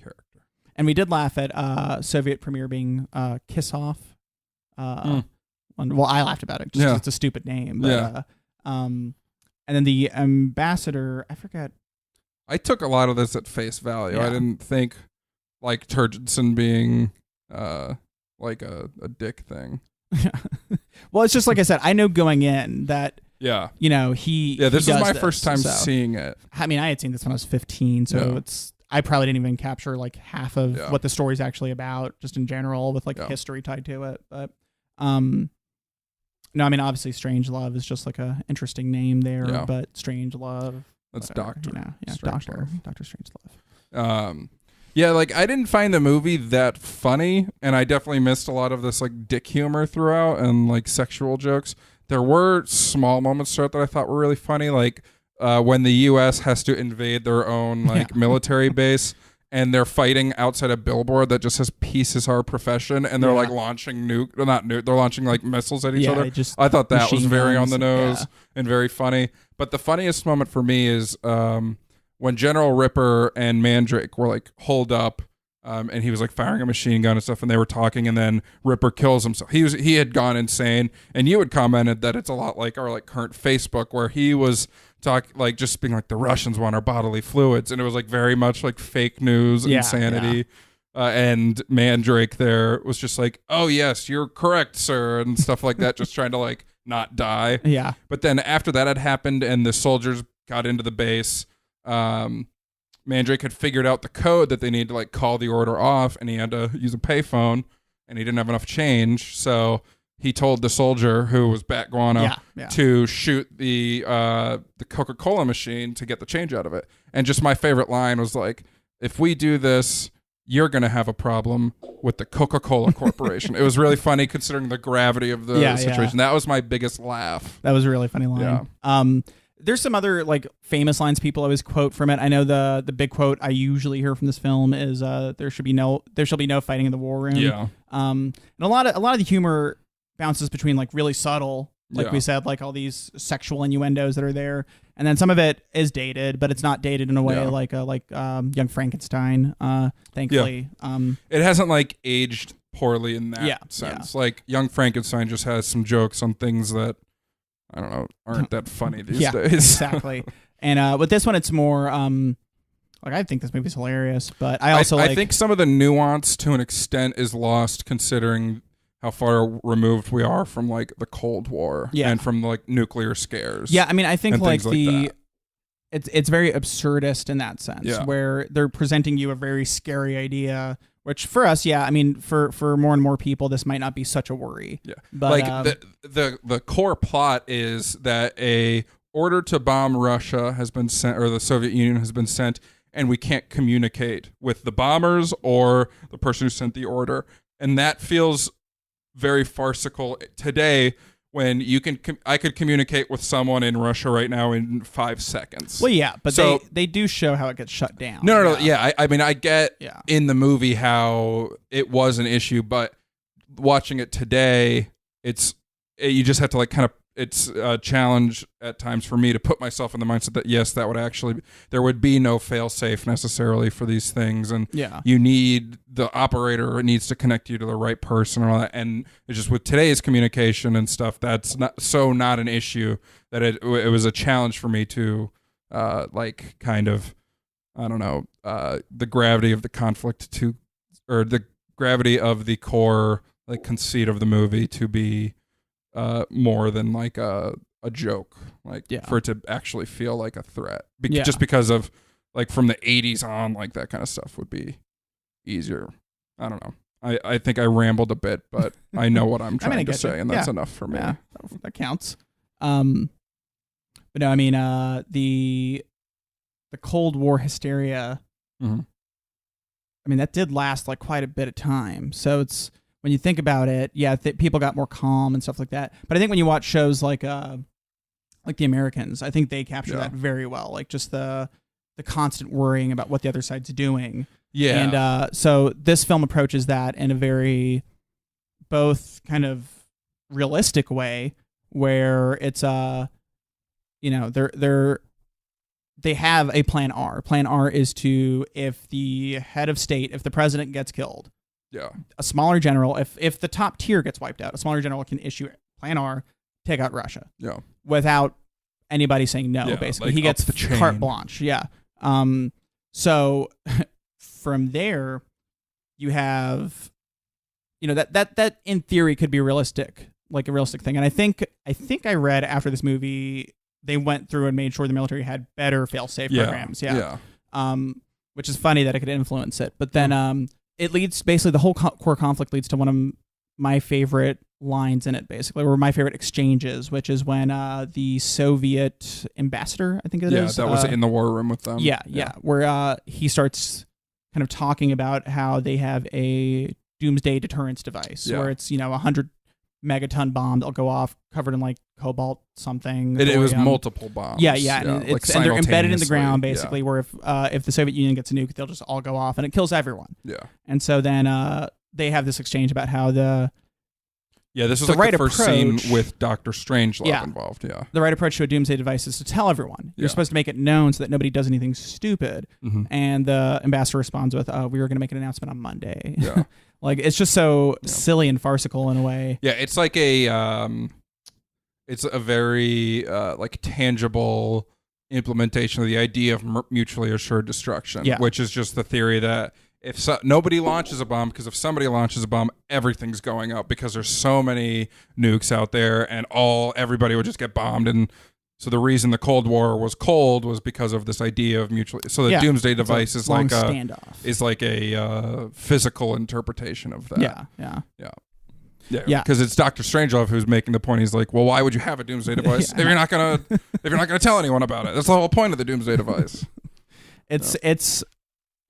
character. And we did laugh at Soviet premiere being Kiss Off. Well, I laughed about it just 'cause it's a stupid name. But, and then the ambassador, I forget. I took a lot of this at face value. Yeah. I didn't think like Turgidson being like a dick thing. Well, it's just like I said, I know going in that, Yeah. you know, he. Yeah, this he was does my first time so. seeing it. I mean, I had seen this when I was 15, so I probably didn't even capture like half of what the story's actually about, just in general, with like history tied to it. But no, I mean, obviously, Strangelove is just like a interesting name there. Yeah. But Strangelove, That's whatever, Doctor. You know, yeah, Strangelove. Doctor Strangelove. Yeah, like I didn't find the movie that funny, and I definitely missed a lot of this like dick humor throughout and like sexual jokes. There were small moments throughout that I thought were really funny, like when the U.S. has to invade their own like military base, and they're fighting outside a billboard that just says "Peace is our profession," and they're like launching they're launching like missiles at each other. I thought that was very on the nose and very funny. But the funniest moment for me is when General Ripper and Mandrake were like holed up, and he was like firing a machine gun and stuff, and they were talking, and then Ripper kills himself. He had gone insane, and you had commented that it's a lot like our like current Facebook, where he was like just being like the Russians want our bodily fluids, and it was like very much like fake news, insanity. And Mandrake there was just like, oh yes, you're correct, sir, and stuff like that, just trying to like not die. Yeah. But then after that had happened and the soldiers got into the base, Mandrake had figured out the code that they need to like call the order off, and he had to use a payphone, and he didn't have enough change, so he told the soldier who was Bat Guano to shoot the Coca-Cola machine to get the change out of it. And just my favorite line was like, if we do this, you're going to have a problem with the Coca-Cola Corporation. It was really funny considering the gravity of the situation. That was my biggest laugh. That was a really funny line. Yeah. There's some other like famous lines people always quote from it. I know the big quote I usually hear from this film is there shall be no fighting in the war room. Yeah. And a lot of the humor bounces between like really subtle, like we said, like all these sexual innuendos that are there, and then some of it is dated, but it's not dated in a way like Young Frankenstein. Thankfully, it hasn't like aged poorly in that sense. Like Young Frankenstein just has some jokes on things that I don't know aren't that funny these days. Exactly. And with this one, it's more like I think this movie's hilarious, but I think some of the nuance to an extent is lost considering how far removed we are from like the Cold War and from like nuclear scares. Yeah, I mean, I think like it's very absurdist in that sense, where they're presenting you a very scary idea, which for us, I mean, for more and more people, this might not be such a worry. Yeah, but like the core plot is that a order to bomb Russia has been sent, or the Soviet Union has been sent, and we can't communicate with the bombers or the person who sent the order, and that feels very farcical today when I could communicate with someone in Russia right now in 5 seconds. Well, yeah, but so, they do show how it gets shut down. No. Yeah, I mean, I get in the movie how it was an issue, but watching it today, you just have to like kind of, it's a challenge at times for me to put myself in the mindset that yes, there would be no fail-safe necessarily for these things, and you need the operator needs to connect you to the right person and all that. And it's just with today's communication and stuff, that's not an issue that it was a challenge for me to like kind of I don't know the gravity of the conflict or the gravity of the core like conceit of the movie to be more than like a joke, like for it to actually feel like a threat. Just because of like from the 80s on, like that kind of stuff would be easier. I don't know. I think I rambled a bit, but I know what I'm trying to say, and that's enough for me. Yeah, that counts. But no, I mean the Cold War hysteria. Mm-hmm. I mean that did last like quite a bit of time, so it's. When you think about it, people got more calm and stuff like that. But I think when you watch shows like The Americans, I think they capture that very well. Like just the the constant worrying about what the other side's doing. Yeah. And so this film approaches that in a very both kind of realistic way, where it's they have a plan R. Plan R is to, if the head of state, if the president gets killed, a smaller general, if the top tier gets wiped out, a smaller general can issue plan R, take out Russia. Yeah. Without anybody saying no, basically. Like he gets the carte blanche. Yeah. So from there, you have, that in theory could be realistic, like a realistic thing. And I think I read after this movie, they went through and made sure the military had better fail-safe programs. Yeah. Which is funny that it could influence it. But then it leads, basically the whole core conflict leads to one of my favorite lines in it, basically, or my favorite exchanges, which is when the Soviet ambassador, I think it is. Yeah, that was in the war room with them. Yeah. Where he starts kind of talking about how they have a doomsday deterrence device where it's, 100 megaton bomb that'll go off covered in like cobalt something. It was multiple bombs. Yeah. And they're embedded in the ground, basically, where if the Soviet Union gets a nuke, they'll just all go off and it kills everyone. Yeah. And so then they have this exchange about how this is like the first scene with Dr. Strangelove involved. Yeah. The right approach to a doomsday device is to tell everyone. You're supposed to make it known so that nobody does anything stupid. Mm-hmm. And the ambassador responds with, we were going to make an announcement on Monday. Yeah. Like, it's just so silly and farcical in a way. Yeah, it's like it's a very like tangible implementation of the idea of mutually assured destruction, which is just the theory that if nobody launches a bomb, because if somebody launches a bomb, everything's going up because there's so many nukes out there, and everybody would just get bombed. And so the reason the Cold War was cold was because of this idea of mutually. So the doomsday device is like a physical interpretation of that. Yeah. Because it's Dr. Strangelove who's making the point. He's like, well, why would you have a doomsday device if you're not gonna tell anyone about it? That's the whole point of the doomsday device. It's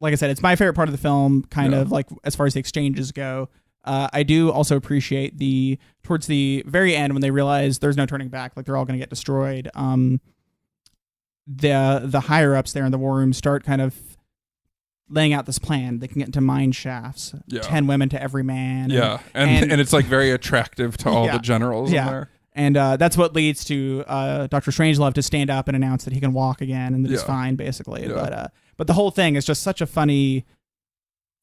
like I said, it's my favorite part of the film, kind of like as far as the exchanges go. I do also appreciate towards the very end when they realize there's no turning back, like they're all going to get destroyed. The higher ups there in the war room start kind of laying out this plan. They can get into mine shafts, 10 women to every man. Yeah, and it's like very attractive to all the generals in there. And that's what leads to Dr. Strangelove to stand up and announce that he can walk again and that he's fine, basically. Yeah. But the whole thing is just such a funny,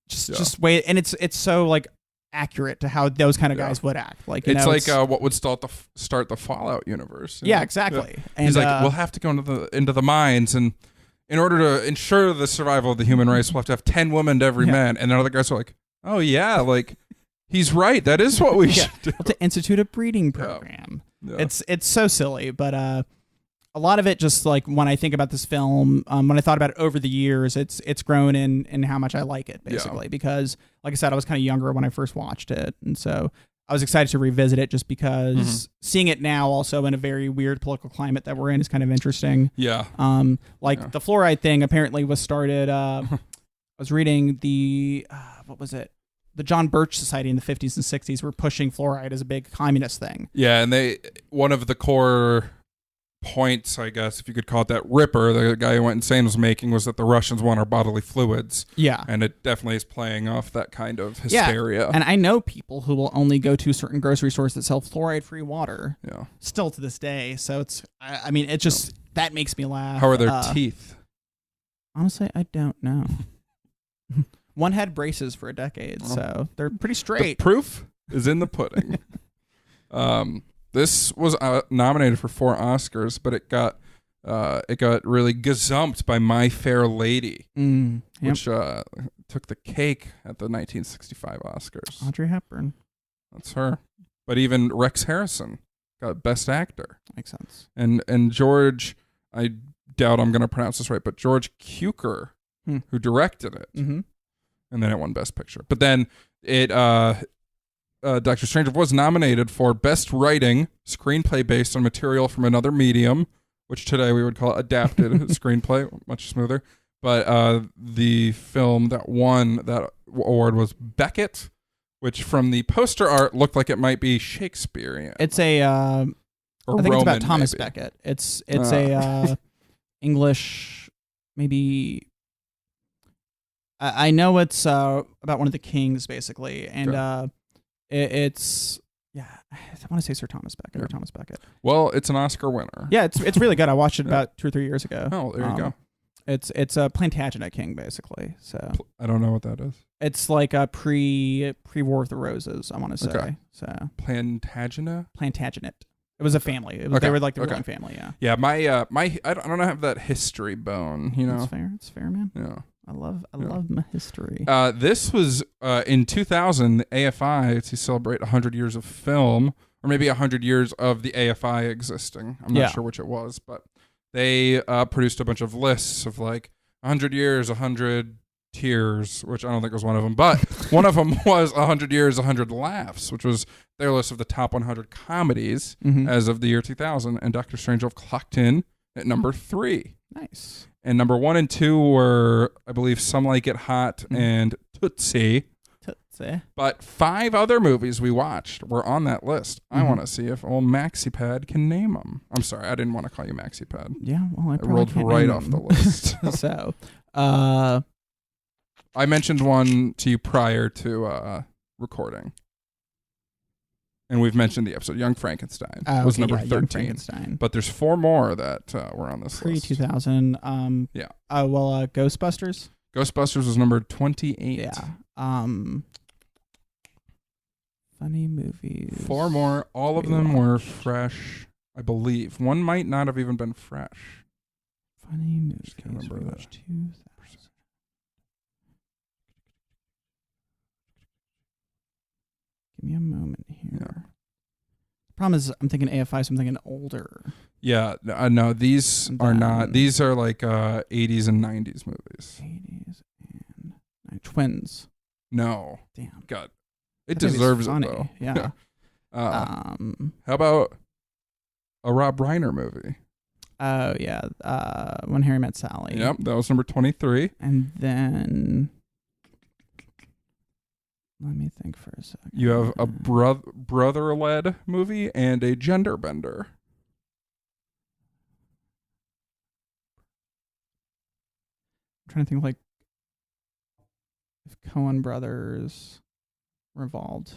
just way, and it's so like accurate to how those kind of guys would act. Like it's what would start the Fallout universe. Yeah, exactly. Yeah. And he's like, we'll have to go into the mines, and in order to ensure the survival of the human race, we'll have to have 10 women to every man. And then other guys are like, oh yeah, like. He's right. That is what we should do. To institute a breeding program. Yeah. It's so silly, but a lot of it just like when I think about this film, when I thought about it over the years, it's grown in how much I like it, basically. Because, like I said, I was kind of younger when I first watched it, and so I was excited to revisit it just because seeing it now also in a very weird political climate that we're in is kind of interesting. Yeah. The fluoride thing apparently was started. I was reading what was it? The John Birch Society in the 50s and 60s were pushing fluoride as a big communist thing. Yeah, and one of the core points, I guess, if you could call it that, Ripper, the guy who went insane, was making was that the Russians want our bodily fluids. Yeah. And it definitely is playing off that kind of hysteria. Yeah. And I know people who will only go to certain grocery stores that sell fluoride-free water. Yeah. Still to this day. So it just, that makes me laugh. How are their teeth? Honestly, I don't know. One had braces for a decade, so they're pretty straight. The proof is in the pudding. This was nominated for 4 Oscars, but it got really gazumped by My Fair Lady, which took the cake at the 1965 Oscars. Audrey Hepburn. That's her. But even Rex Harrison got Best Actor. Makes sense. And George, I doubt I'm going to pronounce this right, but George Cukor, who directed it. Mm-hmm. And then it won Best Picture. But then Dr. Strangelove was nominated for Best Writing, Screenplay based on material from another medium, which today we would call adapted screenplay, much smoother. But the film that won that award was Beckett, which from the poster art looked like it might be Shakespearean. It's I think Roman, it's about Thomas Beckett. It's a English maybe I know it's about one of the kings basically, and it's I want to say Sir Thomas Becket or Thomas Becket. Well, it's an Oscar winner. Yeah, it's really good. I watched it about 2 or 3 years ago. Oh, there you go. It's a Plantagenet king basically. So I don't know what that is. it's like a pre-War of the Roses, I want to say. Okay. So Plantagenet. It was a family. They were like the ruling family. Yeah. Yeah, I don't have that history bone. You know, It's fair, man. Yeah. I love my history. This was in 2000, the AFI, to celebrate 100 years of film, or maybe 100 years of the AFI existing. I'm not sure which it was, but they produced a bunch of lists of like 100 years, 100 tears, which I don't think was one of them, but one of them was 100 years, 100 laughs, which was their list of the top 100 comedies as of the year 2000, and Dr. Strangelove clocked in at number 3. Nice. And number 1 and 2 were, I believe, Some Like It Hot and Tootsie. But 5 other movies we watched were on that list. I want to see if old MaxiPad can name them. I'm sorry, I didn't want to call you MaxiPad. Yeah, well, I rolled right off the list. So, I mentioned one to you prior to recording. And we've mentioned the episode. Young Frankenstein was number 13. Young Frankenstein. But there's 4 more that were on this list. Pre-2000. Ghostbusters. Ghostbusters was number 28. Yeah. Funny movies. 4 more. All of them were fresh, I believe. One might not have even been fresh. Funny movies. Can't remember that. 2000. Give me a moment here. Yeah. Problem is, I'm thinking AFI, so I'm thinking older. Yeah, no, these are not. These are like 80s and 90s movies. 80s and Twins. No. Damn. God. It deserves it, though. Yeah. How about a Rob Reiner movie? Oh, yeah. When Harry Met Sally. Yep, that was number 23. And then... Let me think for a second. You have a brother-led movie and a gender bender. I'm trying to think like if Coen Brothers were involved.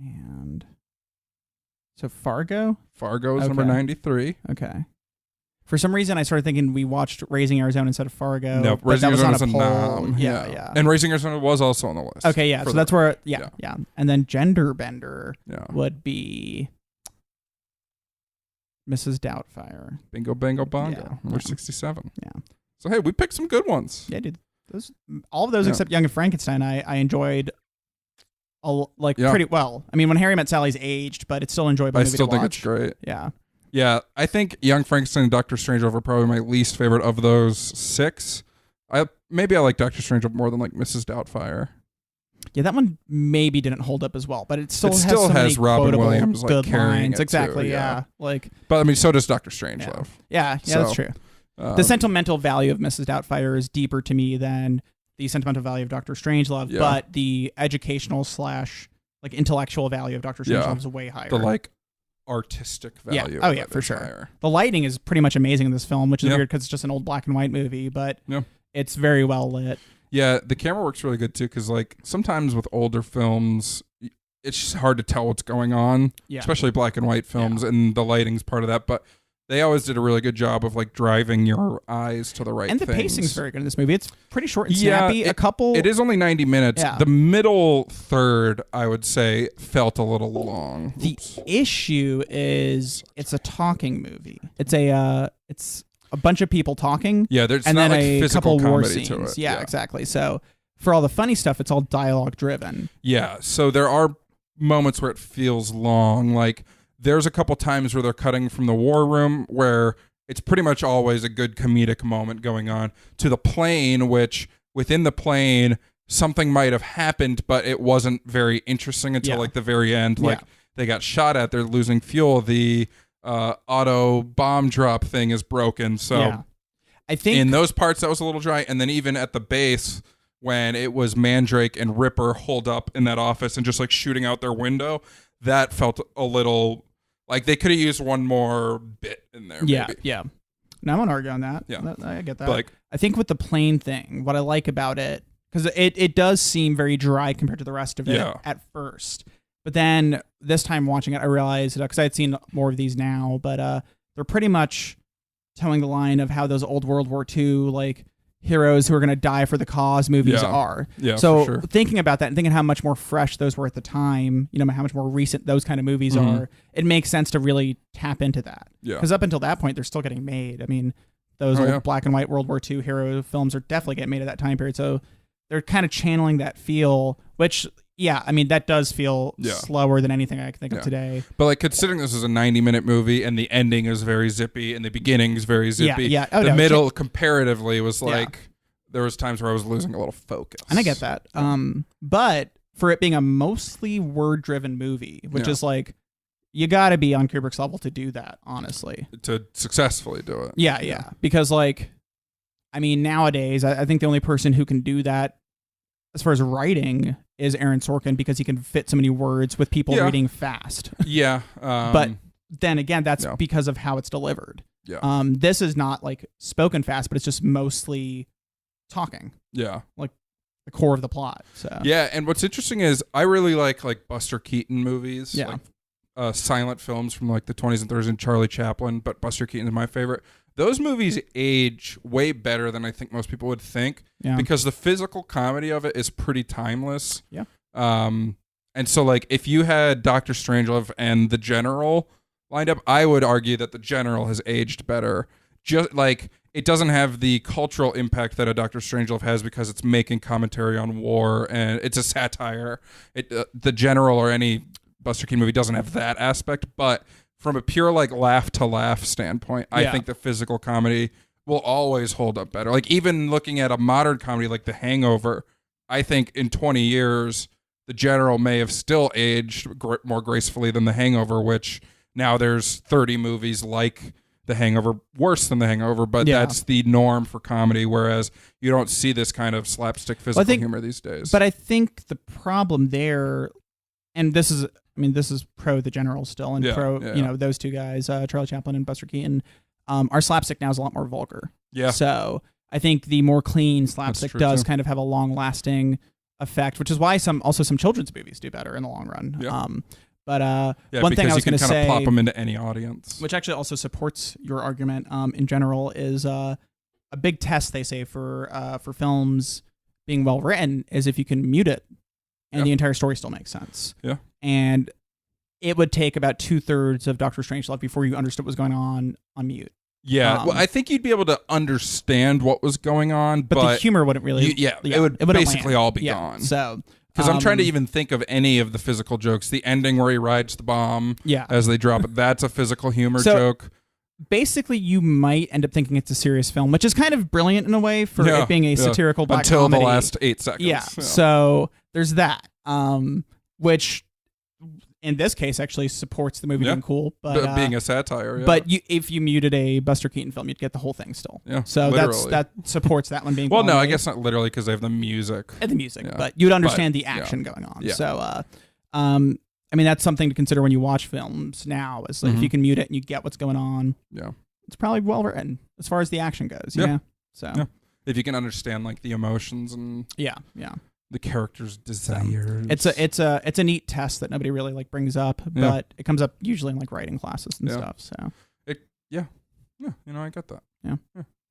And so Fargo? Fargo is number 93. Okay. For some reason, I started thinking we watched Raising Arizona instead of Fargo. No, Raising Arizona was a nom. Yeah. And Raising Arizona was also on the list. Okay, yeah. So that's where, yeah. And then Gender Bender would be Mrs. Doubtfire. Bingo, bango, bongo. Number 67. Yeah. So, hey, we picked some good ones. Yeah, dude. All of those except Young and Frankenstein, I enjoyed pretty well. I mean, When Harry Met Sally's aged, but it's still enjoyable movie to watch. I still think it's great. Yeah. Yeah, I think Young Frankenstein and Dr. Strangelove are probably my least favorite of those 6. Maybe I like Dr. Strangelove more than like Mrs. Doubtfire. Yeah, that one maybe didn't hold up as well, but it still has Robin Williams like good carrying lines. it Exactly, too, yeah. But I mean, so does Dr. Strangelove. Yeah, that's true. The sentimental value of Mrs. Doubtfire is deeper to me than the sentimental value of Dr. Strangelove, but the educational / like intellectual value of Dr. Strangelove is way higher. The artistic value. Oh yeah, for sure. Higher. The lighting is pretty much amazing in this film, which is weird because it's just an old black and white movie, but it's very well lit. Yeah, the camera works really good too, because like sometimes with older films, it's just hard to tell what's going on, especially black and white films, and the lighting's part of that. But they always did a really good job of like driving your eyes to the right things. And the pacing's very good in this movie. It's pretty short and snappy. It is only 90 minutes. Yeah. The middle third, I would say, felt a little long. The issue is it's a talking movie. It's a bunch of people talking. Yeah, there's and not then like a physical couple war comedy scenes. to it. Yeah, exactly. So for all the funny stuff, it's all dialogue driven. Yeah, so there are moments where it feels long. Like there's a couple times where they're cutting from the war room where it's pretty much always a good comedic moment going on to the plane, which within the plane something might have happened, but it wasn't very interesting until like the very end. Like they got shot at, they're losing fuel. The auto bomb drop thing is broken. So I think in those parts that was a little dry. And then even at the base when it was Mandrake and Ripper holed up in that office and just like shooting out their window, that felt a little like they could have used one more bit in there. Yeah, maybe. yeah. No, I won't argue on that. Yeah. I get that. But, like, I think with the plane thing, what I like about it, because it does seem very dry compared to the rest of it at first. But then this time watching it, I realized, because I had seen more of these now, but they're pretty much towing the line of how those old World War II, like, heroes who are going to die for the cause movies are. Yeah, so for sure. thinking about that and thinking how much more fresh those were at the time, you know, how much more recent those kind of movies are, it makes sense to really tap into that. Yeah. Because up until that point, they're still getting made. I mean, those old black and white World War II hero films are definitely getting made at that time period. So they're kind of channeling that feel, which, yeah, I mean, that does feel slower than anything I can think of today. But, like, considering this is a 90-minute movie and the ending is very zippy and the beginning is very zippy, the middle comparatively was like, there was times where I was losing a little focus. And I get that. But for it being a mostly word-driven movie, which is like, you got to be on Kubrick's level to do that, honestly. To successfully do it. Yeah. Because, like, I mean, nowadays, I think the only person who can do that as far as writing is Aaron Sorkin, because he can fit so many words with people reading fast. But then again, that's because of how it's delivered. Yeah. This is not like spoken fast, but it's just mostly talking. Yeah. Like the core of the plot. So yeah, and what's interesting is I really like Buster Keaton movies. Yeah. Like silent films from like the 20s and 30s and Charlie Chaplin, but Buster Keaton is my favorite. Those movies age way better than I think most people would think, because the physical comedy of it is pretty timeless. Yeah. And so, like, if you had Dr. Strangelove and The General lined up, I would argue that The General has aged better. Just like, it doesn't have the cultural impact that a Dr. Strangelove has because it's making commentary on war and it's a satire. The General or any Buster Keaton movie doesn't have that aspect, but from a pure like laugh to laugh standpoint, I think the physical comedy will always hold up better. Like, even looking at a modern comedy like The Hangover, I think in 20 years, The General may have still aged more gracefully than The Hangover, which now there's 30 movies like The Hangover, worse than The Hangover, but that's the norm for comedy, whereas you don't see this kind of slapstick physical humor these days. But I think the problem there, and this is pro The General still, and you know, those two guys, Charlie Chaplin and Buster Keaton, our slapstick now is a lot more vulgar. Yeah. So I think the more clean slapstick does kind of have a long-lasting effect, which is why some children's movies do better in the long run. Yeah. One thing I was going to say, kind of plop them into any audience, which actually also supports your argument in general, is a big test they say for films being well written is if you can mute it and the entire story still makes sense. Yeah. And it would take about 2/3 of Doctor Strangelove before you understood what was going on mute. Yeah, well, I think you'd be able to understand what was going on, but the humor wouldn't really. It would basically all be gone. So, because I'm trying to even think of any of the physical jokes. The ending where he rides the bomb, as they drop it, that's a physical humor joke. Basically, you might end up thinking it's a serious film, which is kind of brilliant in a way for it being a satirical black until comedy. The last 8 seconds. Yeah. So there's that, which in this case actually supports the movie being cool, but being a satire. Yeah. But if you muted a Buster Keaton film, you'd get the whole thing still. Yeah. So that supports that one being. Well, no, I guess not literally because they have the music. And the music, but you'd understand the action going on. Yeah. So, I mean, that's something to consider when you watch films now. Is like if you can mute it and you get what's going on. Yeah. It's probably well written as far as the action goes. Yeah. So if you can understand like the emotions and the characters' desires. It's a neat test that nobody really like brings up, but it comes up usually in like writing classes and stuff. So I get that. Yeah.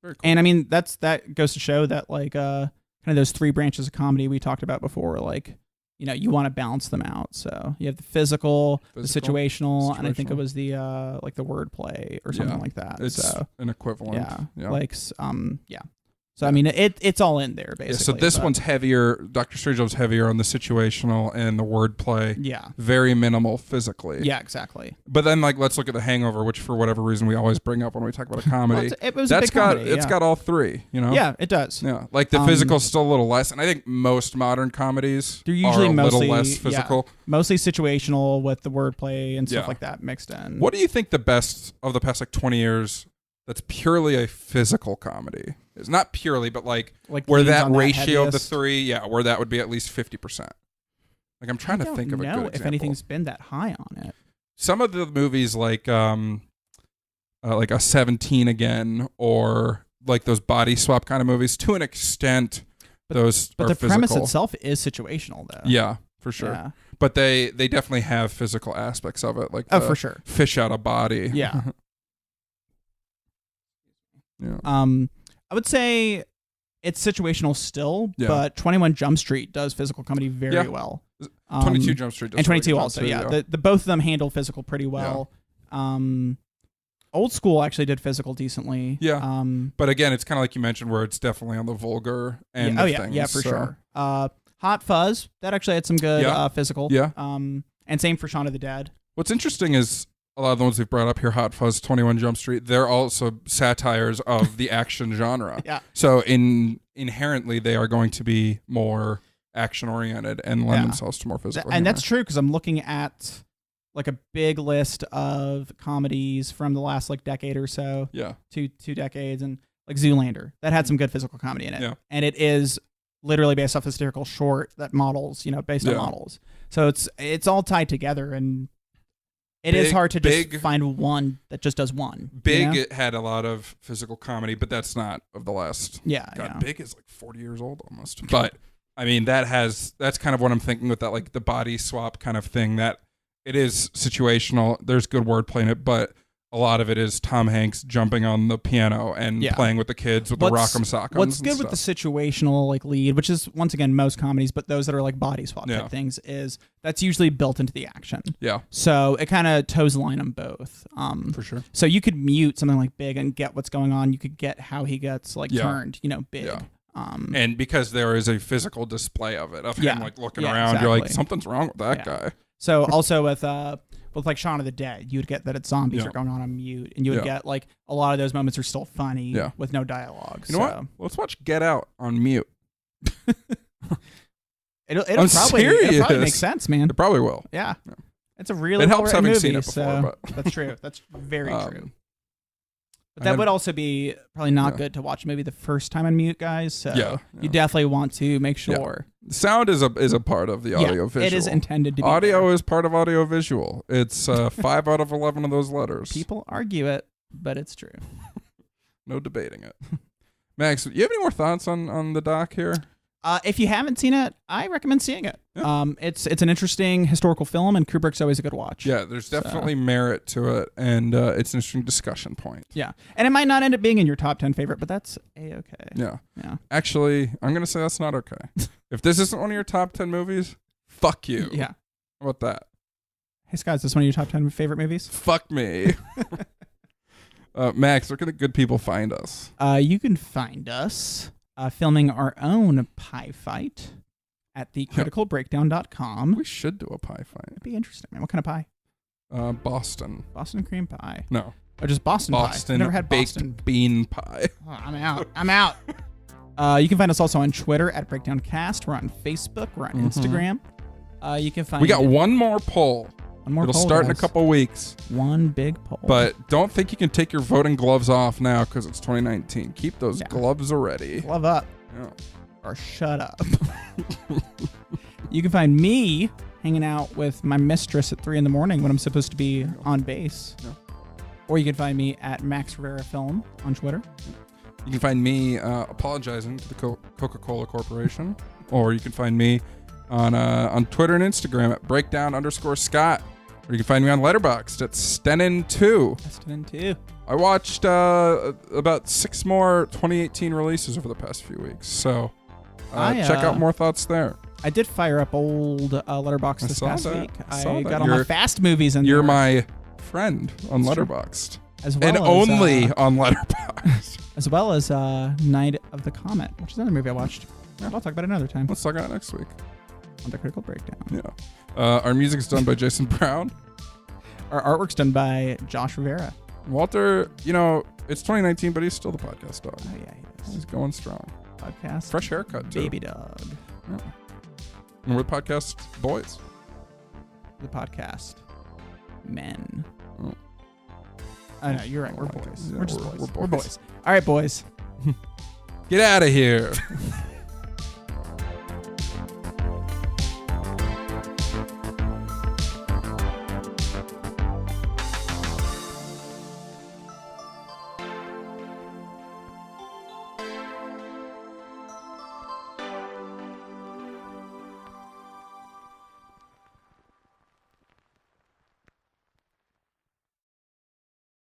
Very cool. And I mean that goes to show that like kind of those 3 branches of comedy we talked about before, like, you know, you want to balance them out. So you have the physical, the situational, and I think it was the like the wordplay or something like that. It's an equivalent. Yeah. Like So I mean, it's all in there basically. Yeah, so this one's heavier. Dr. Strangelove's heavier on the situational and the wordplay. Yeah. Very minimal physically. Yeah, exactly. But then like let's look at The Hangover, which for whatever reason we always bring up when we talk about a comedy. It was a big comedy. It's got all 3. You know. Yeah, it does. Yeah, like the physical's still a little less, and I think most modern comedies they're usually are a mostly little less physical. Yeah, mostly situational with the wordplay and stuff like that mixed in. What do you think the best of the past like 20 years that's purely a physical comedy? It's not purely, but like where that ratio of the 3, where that would be at least 50%. Like I'm trying to think of a good example. If anything's been that high on it. Some of the movies like like a 17 Again or like those body swap kind of movies. To an extent, those but are the physical. premise itself is situational, though. Yeah, for sure. Yeah. But they definitely have physical aspects of it, like for sure, fish out of body. Yeah. Yeah. I would say it's situational still, but 21 Jump Street does physical comedy very well. 22 Jump Street does and 22 really also, too, yeah. The both of them handle physical pretty well. Old School actually did physical decently. Yeah. But again, it's kind of like you mentioned, where it's definitely on the vulgar end of things. Yeah, for sure. Hot Fuzz, that actually had some good physical. Yeah. And same for Shaun of the Dead. What's interesting is a lot of the ones we've brought up here, Hot Fuzz, 21 Jump Street, they're also satires of the action genre. Yeah. So inherently, they are going to be more action-oriented and lend themselves to more physical humor. And that's true, because I'm looking at like a big list of comedies from the last like decade or so. Yeah. Two decades, and like Zoolander, that had some good physical comedy in it. Yeah. And it is literally based off a satirical short that models, based on models. So it's all tied together, and it is hard to just find one that just does one. Big it had a lot of physical comedy, but that's not of the last. Yeah. Big is like 40 years old almost. But I mean, that's kind of what I'm thinking with that, like the body swap kind of thing, that it is situational. There's good wordplay in it, but a lot of it is Tom Hanks jumping on the piano and playing with the kids with the rock'em sock'ems. What's good with the situational like lead, which is once again most comedies, but those that are like body swap type things, is that's usually built into the action. Yeah. So it kind of toes the line on both. For sure. So you could mute something like Big and get what's going on. You could get how he gets like turned, Big. Yeah. And because there is a physical display of it, of him like looking around, exactly. you're like, something's wrong with that guy. So also with like Shaun of the Dead, you'd get that it's zombies are going on mute, and you would get like a lot of those moments are still funny with no dialogue. You know what? Let's watch Get Out on mute. It'll probably make sense, man. It probably will. Yeah. It's a really it helps having movie, seen it before, but that's true. That's very true. But that would also be probably not good to watch maybe the first time on mute, guys. So you definitely want to make sure. Sound is a part of the audio visual. It is intended to be. Audio is part of audio visual. It's 5 out of 11 of those letters. People argue it, but it's true. No debating it. Max, you have any more thoughts on the doc here? If you haven't seen it, I recommend seeing it. Yeah. It's an interesting historical film, and Kubrick's always a good watch. Yeah, there's definitely merit to it, and it's an interesting discussion point. Yeah, and it might not end up being in your top 10 favorite, but that's A-okay. Yeah. Actually, I'm going to say that's not okay. If this isn't one of your top 10 movies, fuck you. Yeah. How about that? Hey, Scott, is this one of your top 10 favorite movies? Fuck me. Max, where can the good people find us? You can find us filming our own pie fight at thecriticalbreakdown.com. We should do a pie fight. It'd be interesting, man. What kind of pie? Boston. Boston cream pie. No. Or just Boston pie. I've never had baked Boston bean pie. Oh, I'm out. You can find us also on Twitter at BreakdownCast. We're on Facebook. We're on Instagram. You can find. We got one more poll. It'll start in a couple weeks. One big poll. But don't think you can take your voting gloves off now because it's 2019. Keep those gloves ready. Glove up. Yeah. Or shut up. You can find me hanging out with my mistress at 3 a.m. when I'm supposed to be on base. Yeah. Or you can find me at Max Rivera Film on Twitter. You can find me apologizing to the Coca-Cola Corporation. Or you can find me on Twitter and Instagram at breakdown_Scott. Or you can find me on Letterboxd at Stenin2. Stenin2. I watched about 6 more 2018 releases over the past few weeks. So check out more thoughts there. I did fire up old Letterboxd this past week. I got all my fast movies in You're there. my friend on Letterboxd. As well and as, only on Letterboxd. As well as Night of the Comet, which is another movie I watched. I'll talk about it another time. Let's talk about it next week. On the Critical Breakdown. Yeah. Our music is done by Jason Brown. Our artwork's done by Josh Rivera. Walter, it's 2019, but he's still the podcast dog. Oh, yeah, he is. He's going strong. Podcast. Fresh haircut, too. Baby dog. Yeah. And we're the podcast boys. The podcast men. Oh. I know, you're right. We're boys. Yeah, we're just boys. We're boys. We're boys. All right, boys. Get out of here.